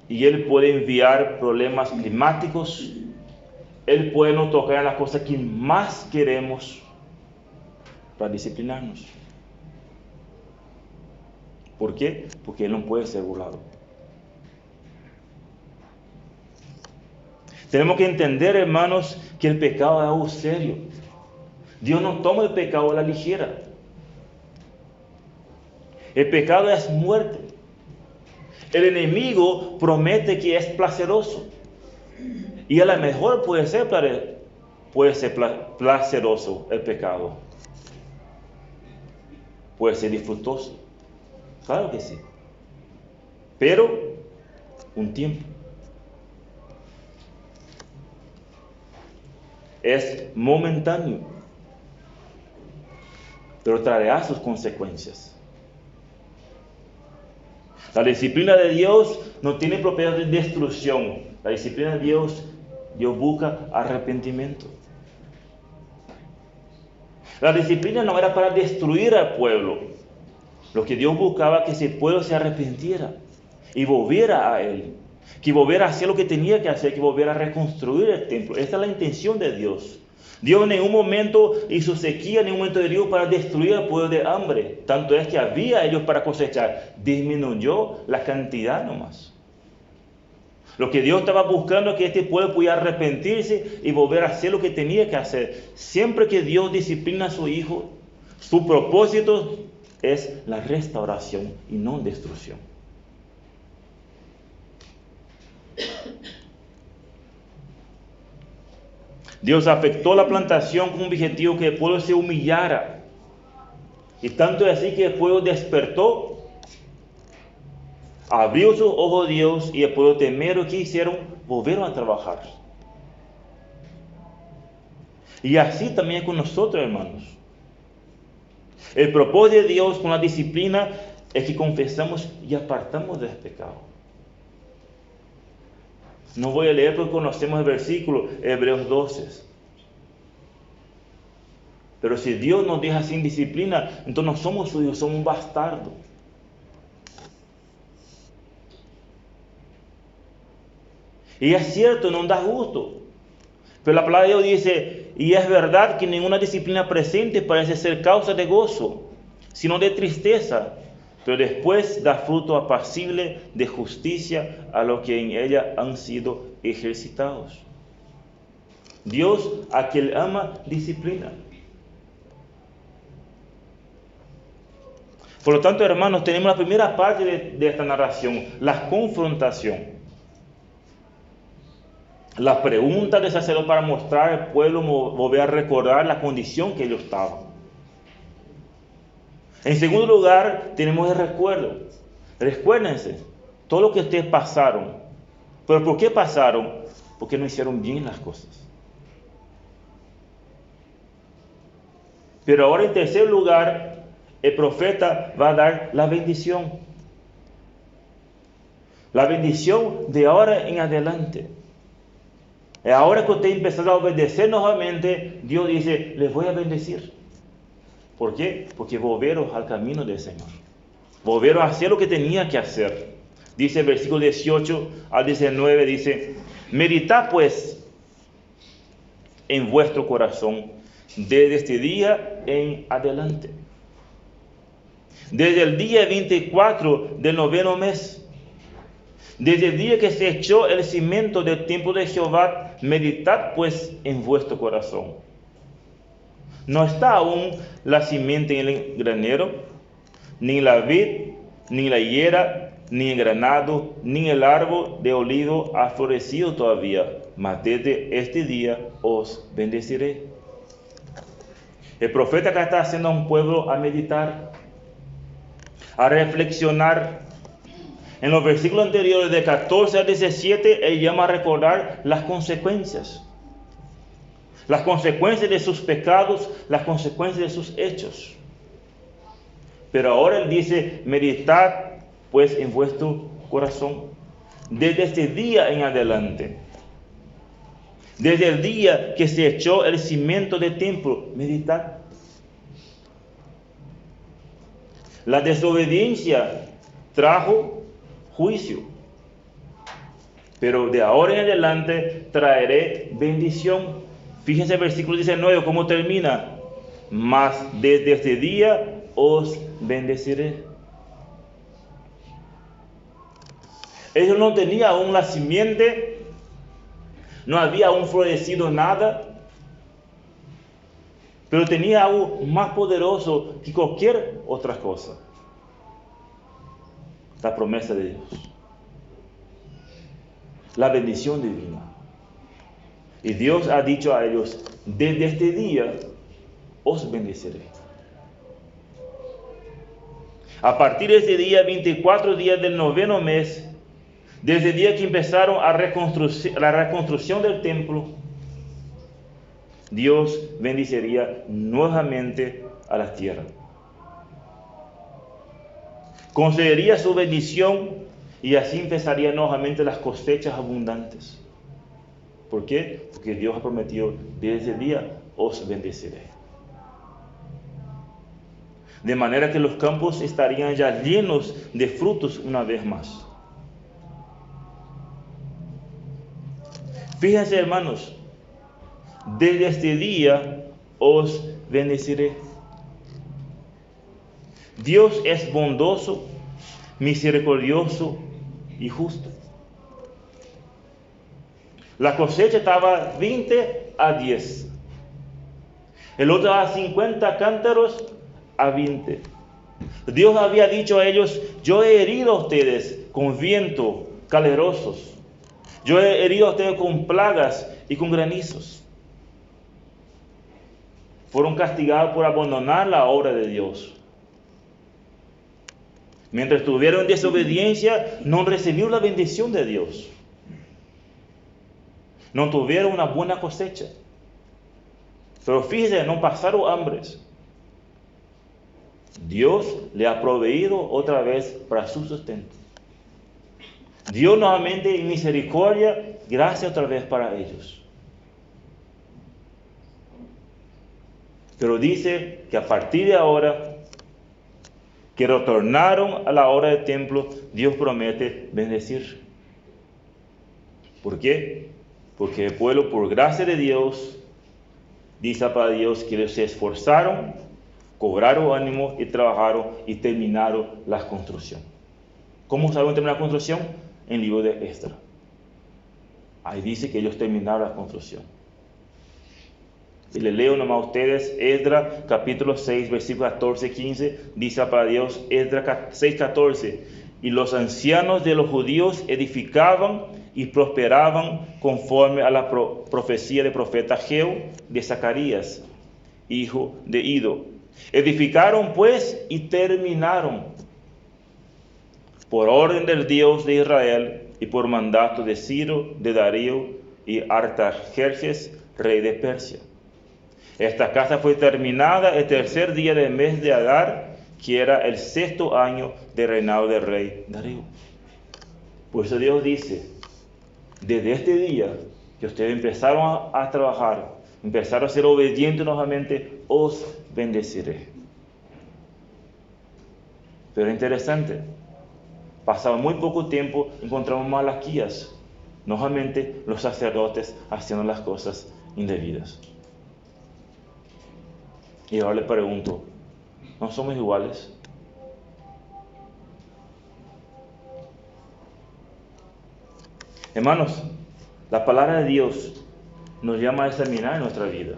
Speaker 1: y Él puede enviar problemas climáticos. Él puede no tocar en las cosas que más queremos para disciplinarnos. ¿Por qué? Porque Él no puede ser burlado. Tenemos que entender, hermanos, que el pecado es algo serio. Dios no toma el pecado a la ligera. El pecado es muerte. El enemigo promete que es placeroso. Y a lo mejor puede ser placeroso el pecado. Puede ser disfrutoso. Claro que sí. Pero un tiempo. Es momentáneo. Pero traerá sus consecuencias. La disciplina de Dios no tiene propiedad de destrucción. La disciplina de Dios busca arrepentimiento. La disciplina no era para destruir al pueblo. Lo que Dios buscaba que ese pueblo se arrepintiera y volviera a Él. Que volviera a hacer lo que tenía que hacer, que volviera a reconstruir el templo. Esta es la intención de Dios. Dios en ningún momento hizo sequía, en ningún momento de Dios para destruir al pueblo de hambre. Tanto es que había ellos para cosechar. Disminuyó la cantidad nomás. Lo que Dios estaba buscando es que este pueblo pudiera arrepentirse y volver a hacer lo que tenía que hacer. Siempre que Dios disciplina a su hijo, su propósito es la restauración y no destrucción. Dios afectó la plantación con un objetivo que el pueblo se humillara. Y tanto es así que el pueblo despertó, abrió sus ojos Dios y el pueblo temeroso que hicieron, volvieron a trabajar. Y así también es con nosotros, hermanos. El propósito de Dios con la disciplina es que confesamos y apartamos del pecado. No voy a leer porque conocemos el versículo, Hebreos 12. Pero si Dios nos deja sin disciplina, entonces no somos sus hijos, somos un bastardo. Y es cierto, no da gusto. Pero la palabra de Dios dice, y es verdad que ninguna disciplina presente parece ser causa de gozo, sino de tristeza, pero después da fruto apacible de justicia a los que en ella han sido ejercitados. Dios, a quien ama, disciplina. Por lo tanto, hermanos, tenemos la primera parte de esta narración, la confrontación. La pregunta del sacerdote para mostrar al pueblo, volver a recordar la condición que ellos estaban. En segundo lugar, tenemos el recuerdo. Recuérdense, todo lo que ustedes pasaron. ¿Pero por qué pasaron? Porque no hicieron bien las cosas. Pero ahora, en tercer lugar, el profeta va a dar la bendición. La bendición de ahora en adelante. Ahora que ustedes empezaron a obedecer nuevamente, Dios dice, les voy a bendecir. ¿Por qué? Porque volvieron al camino del Señor. Volvieron a hacer lo que tenía que hacer. Dice el versículo 18 al 19, dice, meditad pues en vuestro corazón desde este día en adelante. Desde el día 24 del noveno mes. Desde el día que se echó el cimiento del templo de Jehová, meditad pues en vuestro corazón. No está aún la simiente en el granero, ni la vid, ni la higuera, ni el granado, ni el árbol de olivo ha florecido todavía, mas desde este día os bendeciré. El profeta acá está haciendo a un pueblo a meditar, a reflexionar. En los versículos anteriores de 14 al 17, él llama a recordar las consecuencias. Las consecuencias de sus pecados, las consecuencias de sus hechos. Pero ahora él dice, meditad pues en vuestro corazón. Desde este día en adelante. Desde el día que se echó el cimiento del templo, meditad. La desobediencia trajo juicio. Pero de ahora en adelante traeré bendición. Fíjense el versículo 19, cómo termina. Mas desde este día os bendeciré. Ellos no tenían aún la simiente, no había aún florecido nada, pero tenía algo más poderoso que cualquier otra cosa: la promesa de Dios, la bendición divina. Y Dios ha dicho a ellos: desde este día os bendeciré. A partir de este día, 24 días del noveno mes, desde el día que empezaron la reconstrucción del templo, Dios bendeciría nuevamente a la tierra. Concedería su bendición y así empezarían nuevamente las cosechas abundantes. ¿Por qué? Porque Dios ha prometido: desde ese día os bendeciré. De manera que los campos estarían ya llenos de frutos una vez más. Fíjense, hermanos, desde este día os bendeciré. Dios es bondoso, misericordioso y justo. La cosecha estaba 20-10. El otro daba 50 cántaros a 20. Dios había dicho a ellos: yo he herido a ustedes con viento calurosos. Yo he herido a ustedes con plagas y con granizos. Fueron castigados por abandonar la obra de Dios. Mientras estuvieron en desobediencia, no recibieron la bendición de Dios. No tuvieron una buena cosecha. Pero fíjense, no pasaron hambres. Dios le ha proveído otra vez para su sustento. Dios nuevamente en misericordia, gracia otra vez para ellos. Pero dice que a partir de ahora, que retornaron a la obra del templo, Dios promete bendecir. ¿Por qué? Porque el pueblo, por gracia de Dios, dice para Dios que ellos se esforzaron, cobraron ánimo y trabajaron y terminaron la construcción. ¿Cómo saben terminar la construcción? En el libro de Esdras. Ahí dice que ellos terminaron la construcción. Y le leo nomás a ustedes Esdras capítulo 6, versículos 14-15. Dice para Dios, Esdras 6:14. Y los ancianos de los judíos edificaban y prosperaban conforme a la profecía del profeta Ageo de Zacarías, hijo de Ido. Edificaron pues y terminaron, por orden del Dios de Israel y por mandato de Ciro, de Darío y Artajerjes, rey de Persia. Esta casa fue terminada el tercer día del mes de Adar, que era el 6º año del reinado del rey Darío. Por eso Dios dice: desde este día que ustedes empezaron a trabajar, empezaron a ser obedientes nuevamente, os bendeciré. Pero es interesante, pasado muy poco tiempo, encontramos Malaquías, nuevamente los sacerdotes haciendo las cosas indebidas. Y ahora le pregunto, ¿no somos iguales? Hermanos, la palabra de Dios nos llama a examinar nuestra vida,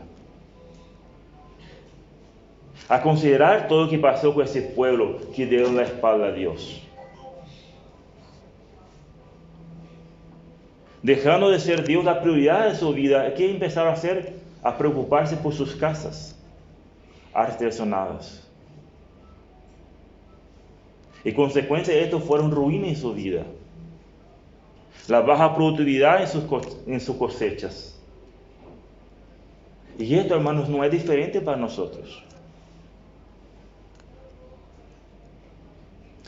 Speaker 1: a considerar todo lo que pasó con ese pueblo que dio la espalda a Dios. Dejando de ser Dios la prioridad de su vida, ¿qué empezaron a hacer? A preocuparse por sus casas artesonadas. Y consecuencia de esto fueron ruinas en su vida. La baja productividad en sus cosechas. Y esto, hermanos, no es diferente para nosotros.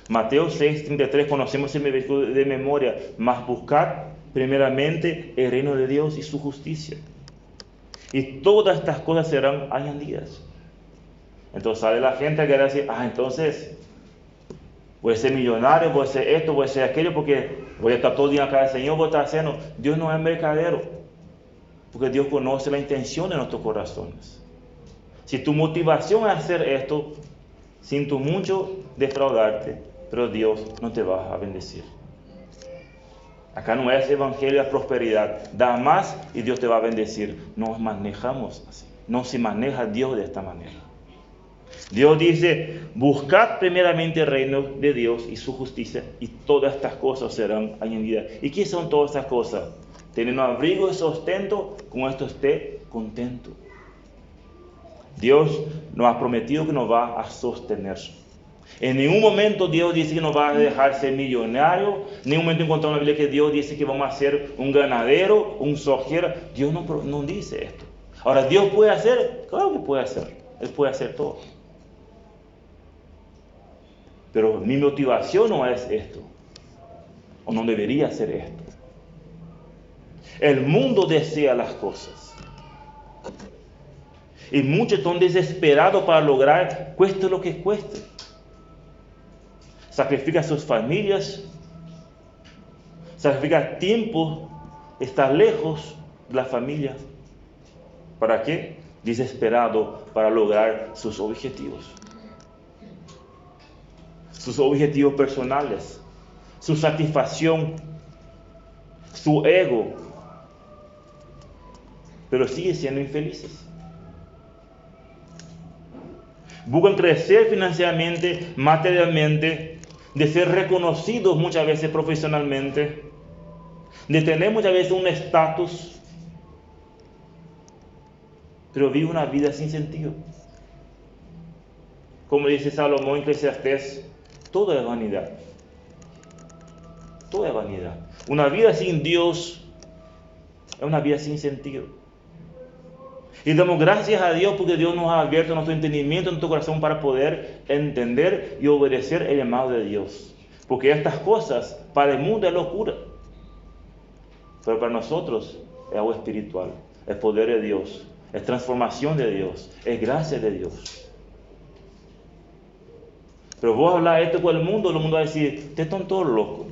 Speaker 1: Mateo 6:33, conocemos ese versículo de memoria: mas buscad primeramente el reino de Dios y su justicia, y todas estas cosas serán añadidas. Entonces sale la gente que decir: entonces Voy a ser millonario, voy a hacer esto, voy a hacer aquello, porque voy a estar todo el día acá del Señor, voy a estar haciendo. Dios no es mercadero, porque Dios conoce la intención de nuestros corazones. Si tu motivación es hacer esto, siento mucho defraudarte, pero Dios no te va a bendecir. Acá no es evangelio de prosperidad. Da más y Dios te va a bendecir. No manejamos así. No se maneja Dios de esta manera. Dios dice, buscad primeramente el reino de Dios y su justicia, y todas estas cosas serán añadidas. ¿Y qué son todas estas cosas? Tener un abrigo y sustento, con esto esté contento. Dios nos ha prometido que nos va a sostener. En ningún momento Dios dice que nos va a dejar ser millonario. En ningún momento encontramos en la Biblia que Dios dice que vamos a ser un ganadero, un sojero. Dios no dice esto. Ahora, ¿Dios puede hacer? Claro que puede hacer. Él puede hacer todo. Pero mi motivación no es esto. O no debería ser esto. El mundo desea las cosas. Y muchos están desesperados para lograr, cueste lo que cueste. Sacrifica sus familias, sacrifica tiempo, está lejos de la familia. ¿Para qué? Desesperado para lograr sus objetivos. Sus objetivos personales, su satisfacción, su ego. Pero siguen siendo infelices. Buscan crecer financieramente, materialmente, de ser reconocidos muchas veces profesionalmente, de tener muchas veces un estatus, pero vive una vida sin sentido. Como dice Salomón en Eclesiastés, todo es vanidad. Todo es vanidad. Una vida sin Dios es una vida sin sentido. Y damos gracias a Dios porque Dios nos ha abierto nuestro entendimiento, nuestro corazón para poder entender y obedecer el llamado de Dios. Porque estas cosas para el mundo es locura. Pero para nosotros es algo espiritual. Es poder de Dios. Es transformación de Dios. Es gracia de Dios. Pero vos hablar esto con el mundo va a decir, ustedes están todos locos.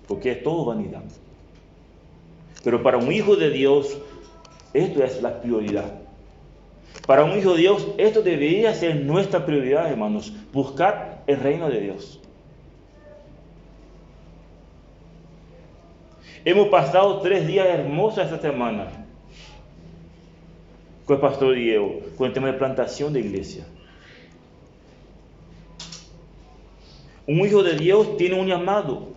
Speaker 1: Porque es todo vanidad. Pero para un hijo de Dios, esto es la prioridad. Para un hijo de Dios, esto debería ser nuestra prioridad, hermanos. Buscar el reino de Dios. Hemos pasado 3 días hermosos esta semana con el pastor Diego, con el tema de plantación de iglesia. Un hijo de Dios tiene un llamado.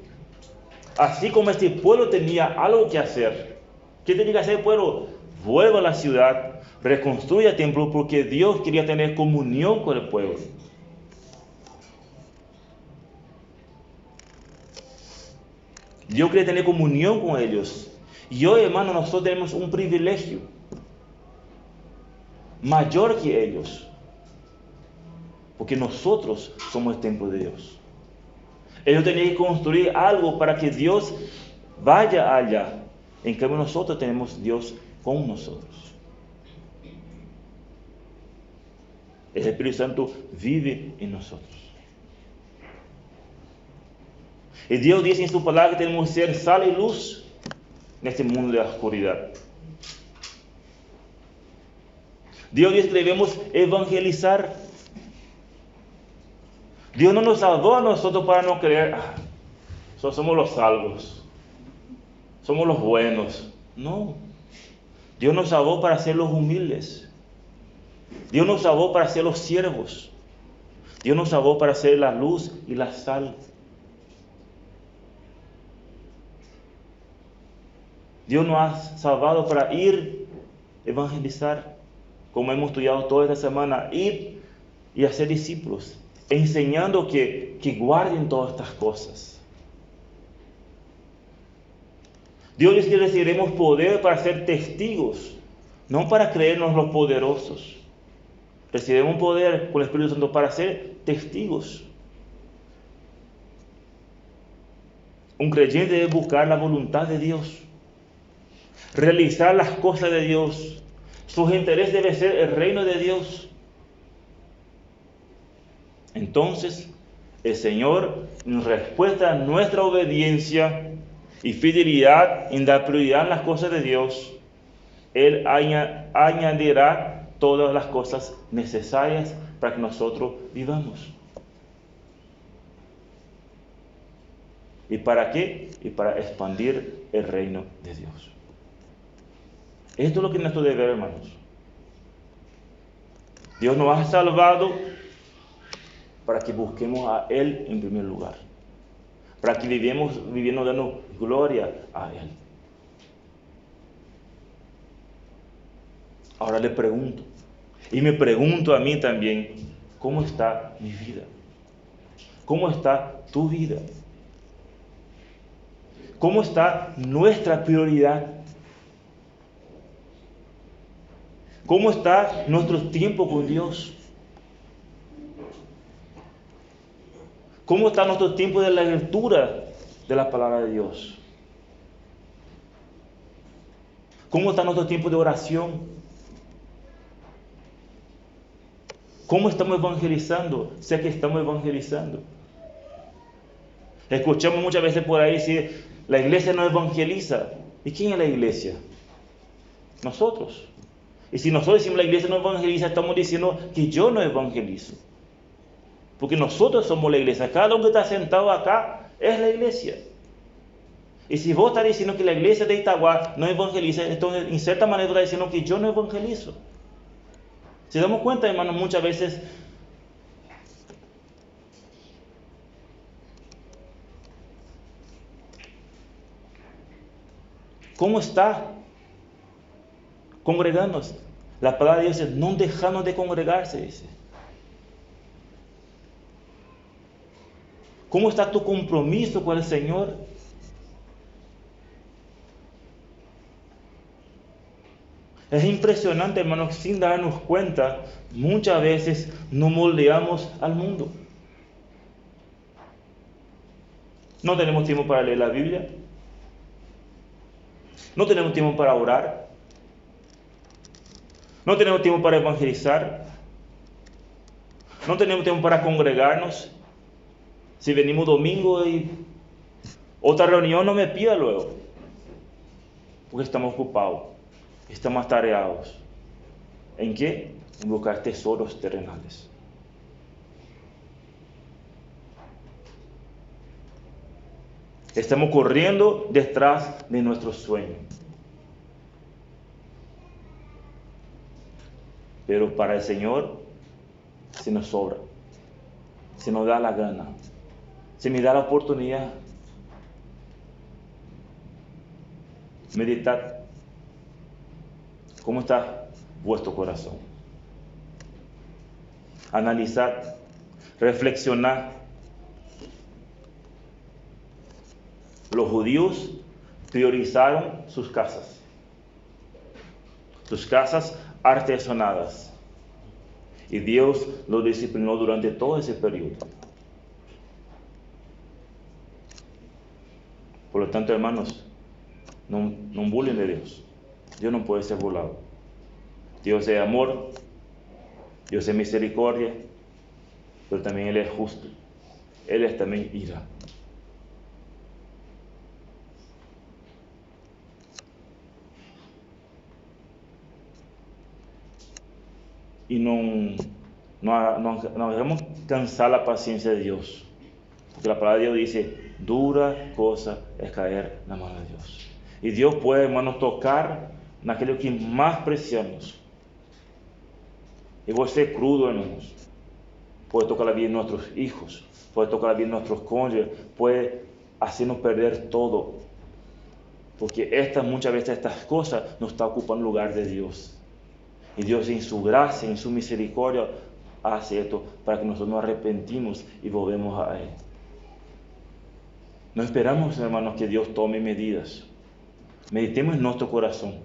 Speaker 1: Así como este pueblo tenía algo que hacer. ¿Qué tenía que hacer el pueblo? Vuelva a la ciudad, reconstruya el templo, porque Dios quería tener comunión con el pueblo. Dios quería tener comunión con ellos. Y hoy, hermano, nosotros tenemos un privilegio mayor que ellos. Porque nosotros somos el templo de Dios. Ellos tenían que construir algo para que Dios vaya allá. En cambio nosotros tenemos Dios con nosotros. El Espíritu Santo vive en nosotros. Y Dios dice en su palabra que tenemos que ser sal y luz en este mundo de la oscuridad. Dios dice que debemos evangelizar. Dios no nos salvó a nosotros para no creer, somos los salvos, somos los buenos. No, Dios nos salvó para ser los humildes. Dios nos salvó para ser los siervos. Dios nos salvó para ser la luz y la sal. Dios nos ha salvado para ir evangelizar, como hemos estudiado toda esta semana, ir y hacer discípulos. Enseñando que guarden todas estas cosas. Dios dice que recibiremos poder para ser testigos, no para creernos los poderosos. Recibiremos poder con el Espíritu Santo para ser testigos. Un creyente debe buscar la voluntad de Dios, realizar las cosas de Dios. Su interés debe ser el reino de Dios. Entonces, el Señor, en respuesta a nuestra obediencia y fidelidad en dar prioridad en las cosas de Dios, Él añadirá todas las cosas necesarias para que nosotros vivamos. ¿Y para qué? Y para expandir el reino de Dios. Esto es lo que es nuestro deber, hermanos. Dios nos ha salvado para que busquemos a Él en primer lugar. Para que viviendo dando gloria a Él. Ahora le pregunto, y me pregunto a mí también, ¿cómo está mi vida? ¿Cómo está tu vida? ¿Cómo está nuestra prioridad? ¿Cómo está nuestro tiempo con Dios? ¿Cómo está nuestro tiempo de la lectura de la palabra de Dios? ¿Cómo está nuestro tiempo de oración? ¿Cómo estamos evangelizando? Sé que estamos evangelizando. Escuchamos muchas veces por ahí decir, la iglesia no evangeliza. ¿Y quién es la iglesia? Nosotros. Y si nosotros decimos la iglesia no evangeliza, estamos diciendo que yo no evangelizo. Porque nosotros somos la iglesia. Cada uno que está sentado acá es la iglesia. Y si vos estás diciendo que la iglesia de Itaguá no evangeliza, entonces en cierta manera estás diciendo que yo no evangelizo. Si damos cuenta, hermanos, muchas veces ¿cómo está congregándose? La palabra de Dios dice, no dejamos de congregarse, dice. ¿Cómo está tu compromiso con el Señor? Es impresionante, hermanos, sin darnos cuenta, muchas veces nos moldeamos al mundo. No tenemos tiempo para leer la Biblia. No tenemos tiempo para orar. No tenemos tiempo para evangelizar. No tenemos tiempo para congregarnos. Si venimos domingo y otra reunión, no me pida luego. Porque estamos ocupados. Estamos atareados. ¿En qué? En buscar tesoros terrenales. Estamos corriendo detrás de nuestro sueño. Pero para el Señor se nos sobra. Se nos da la gana. Se me da la oportunidad. Meditad. ¿Cómo está vuestro corazón? Analizad. Reflexionad. Los judíos priorizaron sus casas artesonadas, y Dios los disciplinó durante todo ese periodo. Por lo tanto, hermanos, no burlen de Dios. Dios no puede ser burlado. Dios es amor, Dios es misericordia, pero también Él es justo. Él es también ira. Y no debemos cansar la paciencia de Dios. Porque la palabra de Dios dice, dura cosa es caer en la mano de Dios. Y Dios puede, hermanos, tocar en aquello que más preciamos. Y puede ser crudo, hermanos. Puede tocar la vida de nuestros hijos. Puede tocar la vida de nuestros cónyuges. Puede hacernos perder todo. Porque muchas veces estas cosas nos están ocupando el lugar de Dios. Y Dios en su gracia, en su misericordia, hace esto para que nosotros nos arrepentimos y volvemos a Él. No esperamos, hermanos, que Dios tome medidas. Meditemos en nuestro corazón.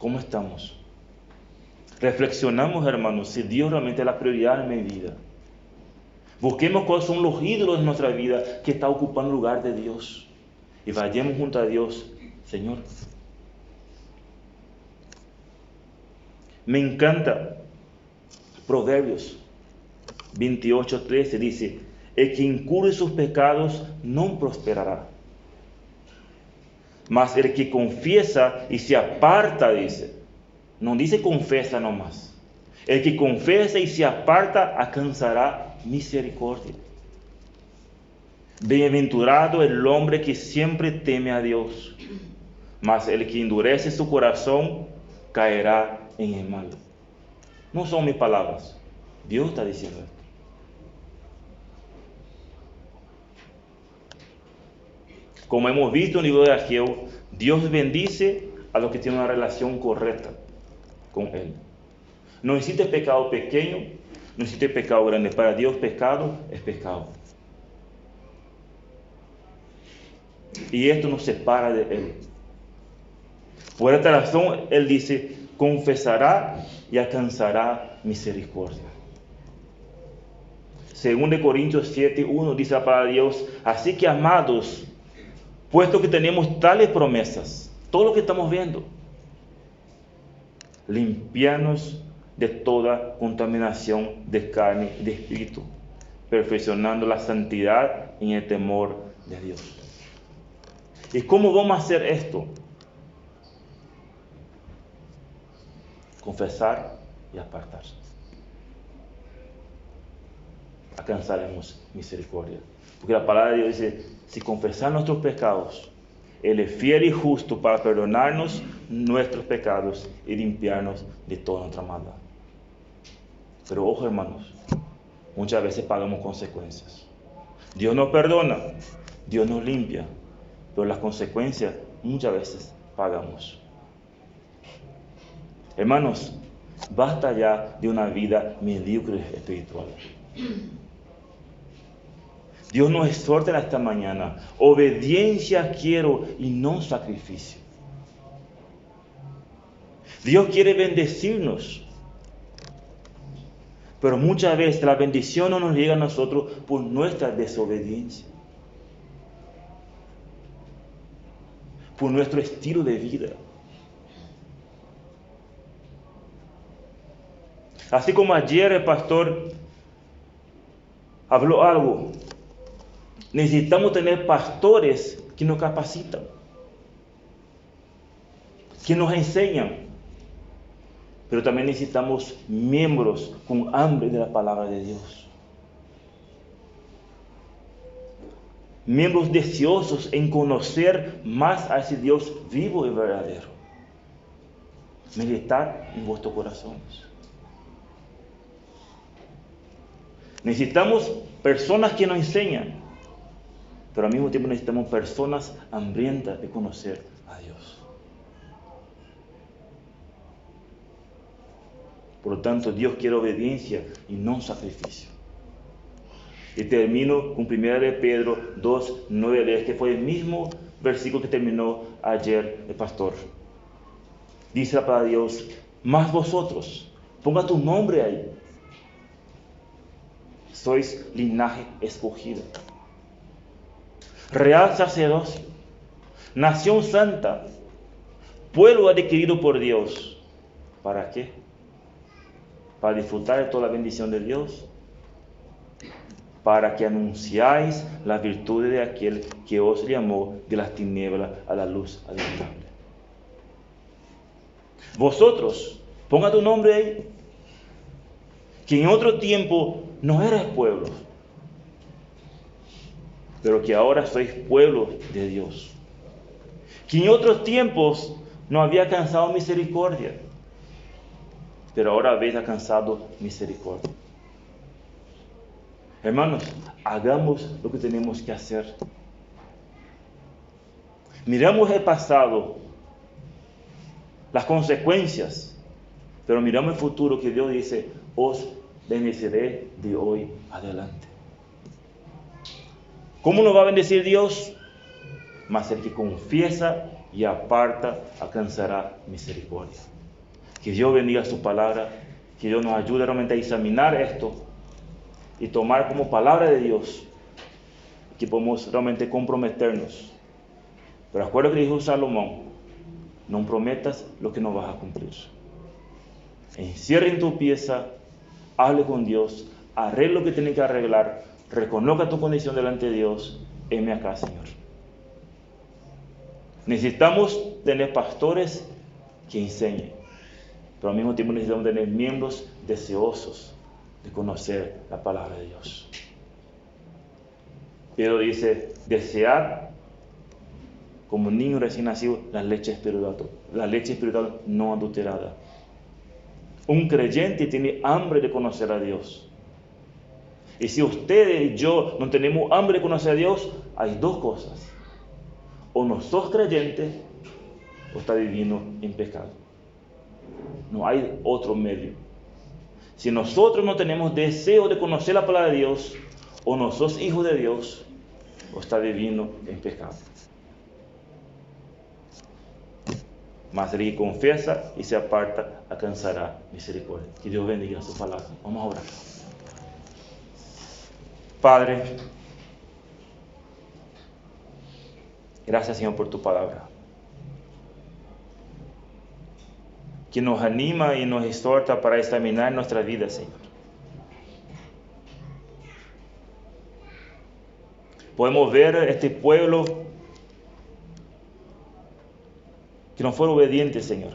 Speaker 1: ¿Cómo estamos? Reflexionamos, hermanos, si Dios realmente es la prioridad en mi vida. Busquemos cuáles son los ídolos en nuestra vida que están ocupando el lugar de Dios. Y vayamos junto a Dios, Señor. Me encanta Proverbios 28:13 dice, el que encubre sus pecados no prosperará. Mas el que confiesa y se aparta, dice, no dice confesa nomás. El que confiesa y se aparta alcanzará misericordia. Bienaventurado el hombre que siempre teme a Dios, mas el que endurece su corazón caerá en el mal. No son mis palabras, Dios está diciendo esto. Como hemos visto en el libro de Ageo, Dios bendice a los que tienen una relación correcta con Él. No existe pecado pequeño, no existe pecado grande. Para Dios pecado es pecado. Y esto nos separa de Él. Por esta razón, Él dice, confesará y alcanzará misericordia. 2 Corintios 7:1 dice la palabra de Dios, así que amados, puesto que tenemos tales promesas, todo lo que estamos viendo, limpiarnos de toda contaminación de carne y de espíritu, perfeccionando la santidad en el temor de Dios. ¿Y cómo vamos a hacer esto? Confesar y apartarse. Alcanzaremos misericordia. Porque la palabra de Dios dice, si confesar nuestros pecados, Él es fiel y justo para perdonarnos nuestros pecados y limpiarnos de toda nuestra maldad. Pero ojo, hermanos, muchas veces pagamos consecuencias. Dios nos perdona, Dios nos limpia, pero las consecuencias muchas veces pagamos. Hermanos, basta ya de una vida mediocre espiritual. Dios nos exhorta esta mañana, obediencia quiero y no sacrificio. Dios quiere bendecirnos, pero muchas veces la bendición no nos llega a nosotros por nuestra desobediencia, por nuestro estilo de vida. Así como ayer el pastor habló algo, necesitamos tener pastores que nos capacitan, que nos enseñan, pero también necesitamos miembros con hambre de la palabra de Dios. Miembros deseosos en conocer más a ese Dios vivo y verdadero. Meditar en vuestros corazones. Necesitamos personas que nos enseñan, pero al mismo tiempo necesitamos personas hambrientas de conocer a Dios. Por lo tanto, Dios quiere obediencia y no sacrificio. Y termino con 1 de Pedro 2:9, que fue el mismo versículo que terminó ayer el pastor. Dice la palabra de Dios, más vosotros, ponga tu nombre ahí. Sois linaje escogido, real sacerdocio, nación santa, pueblo adquirido por Dios. ¿Para qué? Para disfrutar de toda la bendición de Dios, para que anunciáis las virtudes de aquel que os llamó de las tinieblas a la luz admirable. Vosotros, ponga tu nombre ahí, que en otro tiempo no erais pueblo, pero que ahora sois pueblo de Dios, que en otros tiempos no había alcanzado misericordia, pero ahora habéis alcanzado misericordia. Hermanos, hagamos lo que tenemos que hacer. Miramos el pasado, las consecuencias, pero miramos el futuro, que Dios dice, os bendeciré de hoy adelante. ¿Cómo nos va a bendecir Dios? Mas el que confiesa y aparta alcanzará misericordia. Que Dios bendiga su palabra, que Dios nos ayude realmente a examinar esto y tomar como palabra de Dios, que podemos realmente comprometernos. Pero acuérdate que dijo Salomón, no prometas lo que no vas a cumplir. Encierra en tu pieza, hable con Dios, arregla lo que tiene que arreglar, reconozca tu condición delante de Dios, heme acá, Señor. Necesitamos tener pastores que enseñen, pero al mismo tiempo necesitamos tener miembros deseosos de conocer la palabra de Dios. Pedro dice, desead como niño recién nacido la leche espiritual no adulterada. Un creyente tiene hambre de conocer a Dios. Y si ustedes y yo no tenemos hambre de conocer a Dios, hay dos cosas. O no sos creyente o estás viviendo en pecado. No hay otro medio. Si nosotros no tenemos deseo de conocer la palabra de Dios, o no sos hijo de Dios, o estás viviendo en pecado. Mas el que confiesa y se aparta alcanzará misericordia. Que Dios bendiga su palabra. Vamos a orar. Padre, gracias, Señor, por tu palabra, que nos anima y nos exhorta para examinar nuestra vida, Señor. Podemos ver este pueblo que no fueron obedientes, Señor,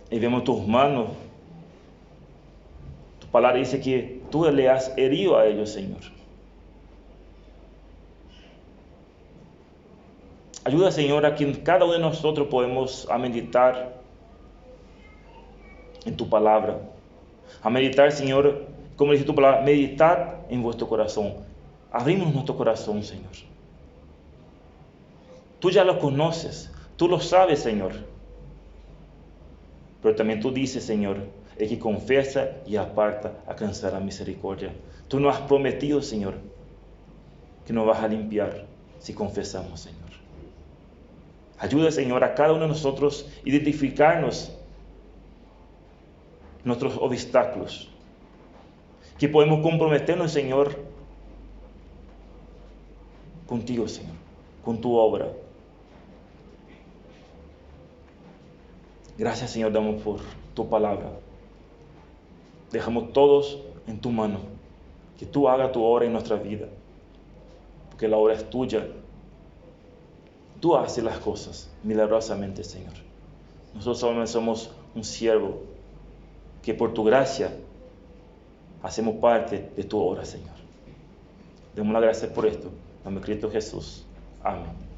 Speaker 1: y vemos tus manos. Tu palabra dice que tú le has herido a ellos, Señor. Ayuda, Señor, a que cada uno de nosotros podemos a meditar en tu palabra. A meditar, Señor, como dice tu palabra, meditad en vuestro corazón. Abrimos nuestro corazón, Señor. Tú ya lo conoces, tú lo sabes, Señor. Pero también tú dices, Señor, el que confiesa y aparta alcanzará misericordia. Tú nos has prometido, Señor, que nos vas a limpiar si confesamos, Señor. Ayuda, Señor, a cada uno de nosotros a identificarnos nuestros obstáculos, que podemos comprometernos, Señor, contigo, Señor, con tu obra. Gracias, Señor, damos por tu palabra. Dejamos todos en tu mano, que tú hagas tu obra en nuestra vida, porque la obra es tuya. Tú haces las cosas milagrosamente, Señor. Nosotros solamente somos un siervo que por tu gracia hacemos parte de tu obra, Señor. Demos las gracias por esto. En nombre de Cristo Jesús. Amén.